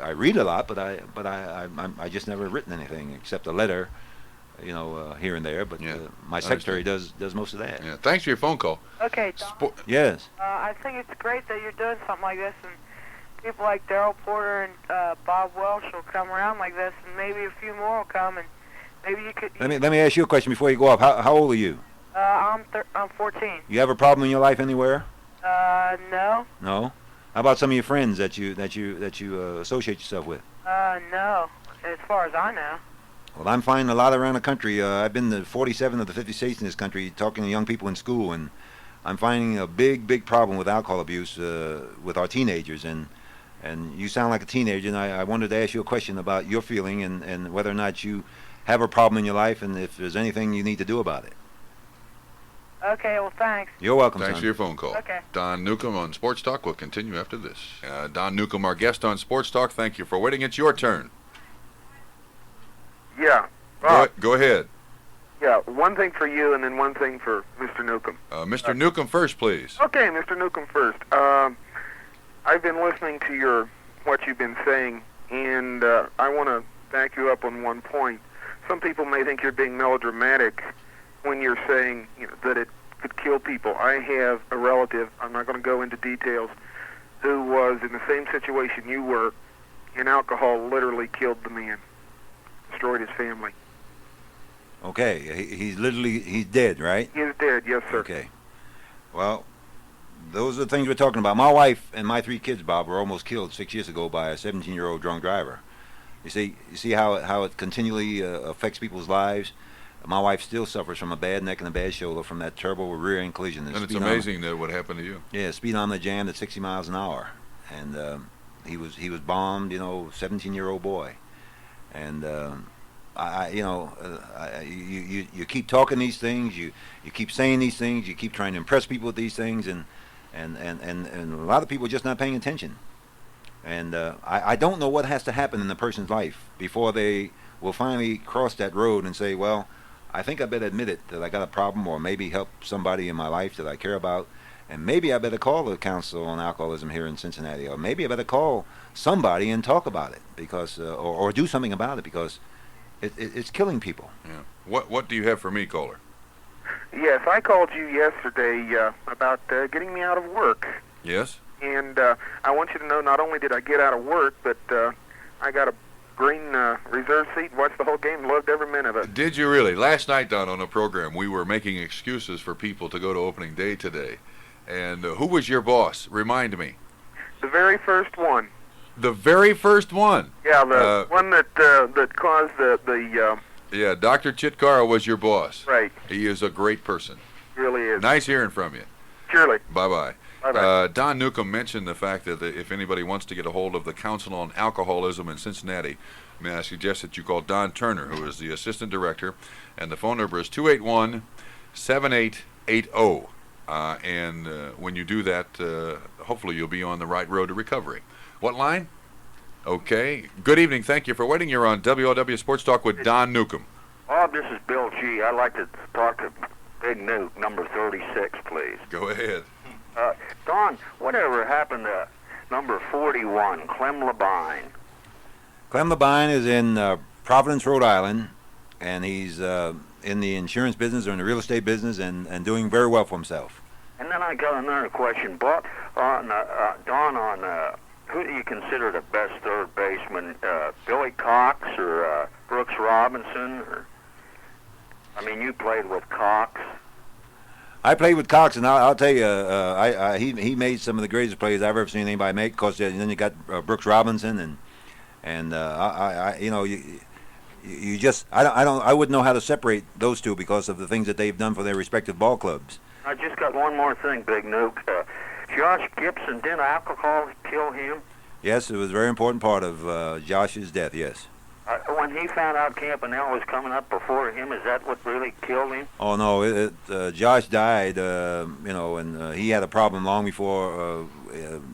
I read a lot, but I just never written anything except a letter, here and there. But my secretary does most of that. Yeah. Thanks for your phone call. Okay, Don. Yes. I think it's great that you're doing something like this, and people like Darryl Porter and Bob Welsh will come around like this, and maybe a few more will come, and maybe you could. Let me ask you a question before you go off. How old are you? I'm 14. You have a problem in your life anywhere? No. No. How about some of your friends that you associate yourself with? No. As far as I know. Well, I'm finding a lot around the country. I've been to 47 of the 50 states in this country talking to young people in school, and I'm finding a big problem with alcohol abuse with our teenagers. And you sound like a teenager, and I wanted to ask you a question about your feeling and whether or not you have a problem in your life and if there's anything you need to do about it. Okay, well, thanks. You're welcome, Thanks son. for your phone call. Okay. Don Newcombe on Sports Talk. We'll continue after this. Don Newcombe, our guest on Sports Talk. Thank you for waiting. It's your turn. Yeah. Go ahead. Yeah, one thing for you and then one thing for Mr. Newcombe. Mr. Newcombe first, please. Okay, Mr. Newcombe first. I've been listening to your what you've been saying, and I want to back you up on one point. Some people may think you're being melodramatic when you're saying that it could kill people. I have a relative, I'm not going to go into details, who was in the same situation you were, and alcohol literally killed the man, destroyed his family. Okay, he's dead, right? He is dead, yes, sir. Okay. Well, those are the things we're talking about. My wife and my 3 kids, Bob, were almost killed 6 years ago by a 17-year-old drunk driver. You see how it continually affects people's lives? My wife still suffers from a bad neck and a bad shoulder from that terrible rear-end collision. And it's amazing that what happened to you. Yeah, speed on the jam at 60 miles an hour, and he was bombed. 17-year-old boy, and you keep talking these things, you keep saying these things, you keep trying to impress people with these things, and a lot of people are just not paying attention. And I don't know what has to happen in the person's life before they will finally cross that road and say, well, I think I better admit it, that I got a problem, or maybe help somebody in my life that I care about, and maybe I better call the Council on Alcoholism here in Cincinnati, or maybe I better call somebody and talk about it, because or do something about it, because it's killing people. Yeah. What do you have for me, caller? Yes, I called you yesterday about getting me out of work. Yes? And I want you to know, not only did I get out of work, but I got a green reserve seat, watched the whole game, loved every minute of it. Did you really? Last night, Don, on a program, we were making excuses for people to go to opening day today. And who was your boss? Remind me. The very first one. The very first one? Yeah, the one that caused the yeah, Dr. Chitkara was your boss. Right. He is a great person. Really is. Nice hearing from you. Surely. Bye-bye. Bye-bye. Don Newcombe mentioned the fact that if anybody wants to get a hold of the Council on Alcoholism in Cincinnati, may I suggest that you call Don Turner, who is the assistant director, and the phone number is 281-7880. And when you do that, hopefully you'll be on the right road to recovery. What line? Okay. Good evening. Thank you for waiting. You're on WLW Sports Talk with Don Newcombe. Bob, this is Bill G. I'd like to talk to Big Nuke, number 36, please. Go ahead. Don, whatever happened to number 41, Clem Labine? Clem Labine is in Providence, Rhode Island, and he's in the insurance business or in the real estate business and doing very well for himself. And then I got another question, Bob, Don, on who do you consider the best third baseman, Billy Cox or Brooks Robinson? I mean, you played with Cox. I played with Cox, and I'll tell you, he made some of the greatest plays I've ever seen anybody make. Of course, then you got Brooks Robinson, and I wouldn't know how to separate those two because of the things that they've done for their respective ball clubs. I just got one more thing, Big Nuke. Josh Gibson, didn't alcohol kill him? Yes, it was a very important part of Josh's death. Yes. When he found out Campanella was coming up before him, is that what really killed him? Oh no, Josh died, and he had a problem long before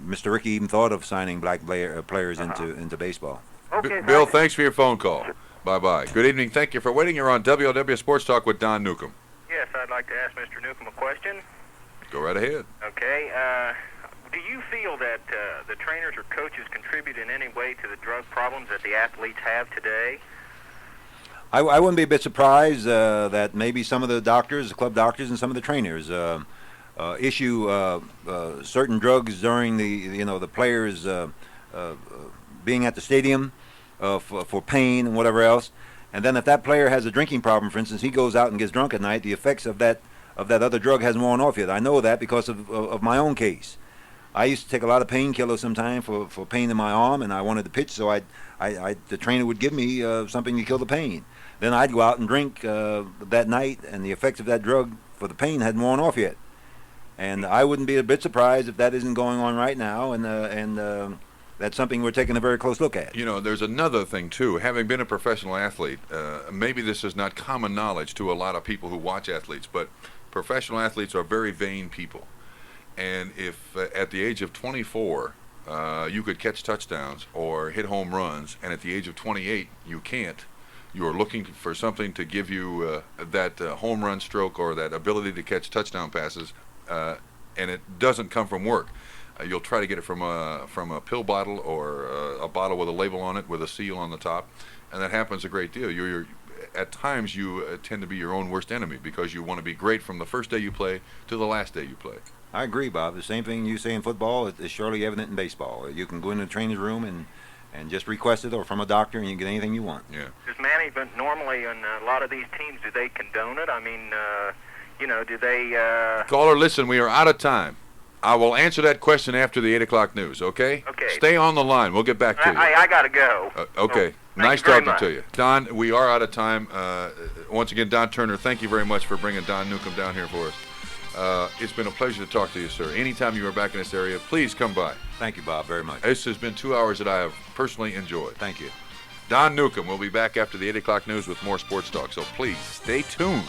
Mr. Rickey even thought of signing black players into baseball. Okay, Bill, thanks for your phone call. Bye-bye. Good evening. Thank you for waiting. You're on WLW Sports Talk with Don Newcombe. Yes, I'd like to ask Mr. Newcombe a question. Go right ahead. Okay. Do you feel that the trainers or coaches contribute in any way to the drug problems that the athletes have today? I wouldn't be a bit surprised that maybe some of the doctors, the club doctors, and some of the trainers issue certain drugs during the players being at the stadium for pain and whatever else. And then if that player has a drinking problem, for instance, he goes out and gets drunk at night, the effects of that other drug hasn't worn off yet. I know that because of my own case. I used to take a lot of painkillers sometimes for pain in my arm, and I wanted to pitch, so the trainer would give me something to kill the pain. Then I'd go out and drink that night, and the effects of that drug for the pain hadn't worn off yet. And I wouldn't be a bit surprised if that isn't going on right now, and that's something we're taking a very close look at. You know, there's another thing, too. Having been a professional athlete, maybe this is not common knowledge to a lot of people who watch athletes, but professional athletes are very vain people. And if at the age of 24 you could catch touchdowns or hit home runs, and at the age of 28 you can't, you're looking for something to give you that home run stroke or that ability to catch touchdown passes, and it doesn't come from work. You'll try to get it from a pill bottle or a bottle with a label on it with a seal on the top, and that happens a great deal. At times you tend to be your own worst enemy because you want to be great from the first day you play to the last day you play. I agree, Bob. The same thing you say in football is surely evident in baseball. You can go into the trainer's room and just request it, or from a doctor, and you can get anything you want. Yeah. Does management normally on a lot of these teams, do they condone it? I mean, do they... Caller, listen, we are out of time. I will answer that question after the 8 o'clock news, okay? Okay. Stay on the line. We'll get back to you. I got to go. Okay. So, nice thank you very talking much. to you. Don, we are out of time. Once again, Don Turner, thank you very much for bringing Don Newcombe down here for us. It's been a pleasure to talk to you, sir. Anytime you are back in this area, please come by. Thank you, Bob, very much. This has been 2 hours that I have personally enjoyed. Thank you. Don Newcombe will be back after the 8 o'clock news with more sports talk, so please stay tuned.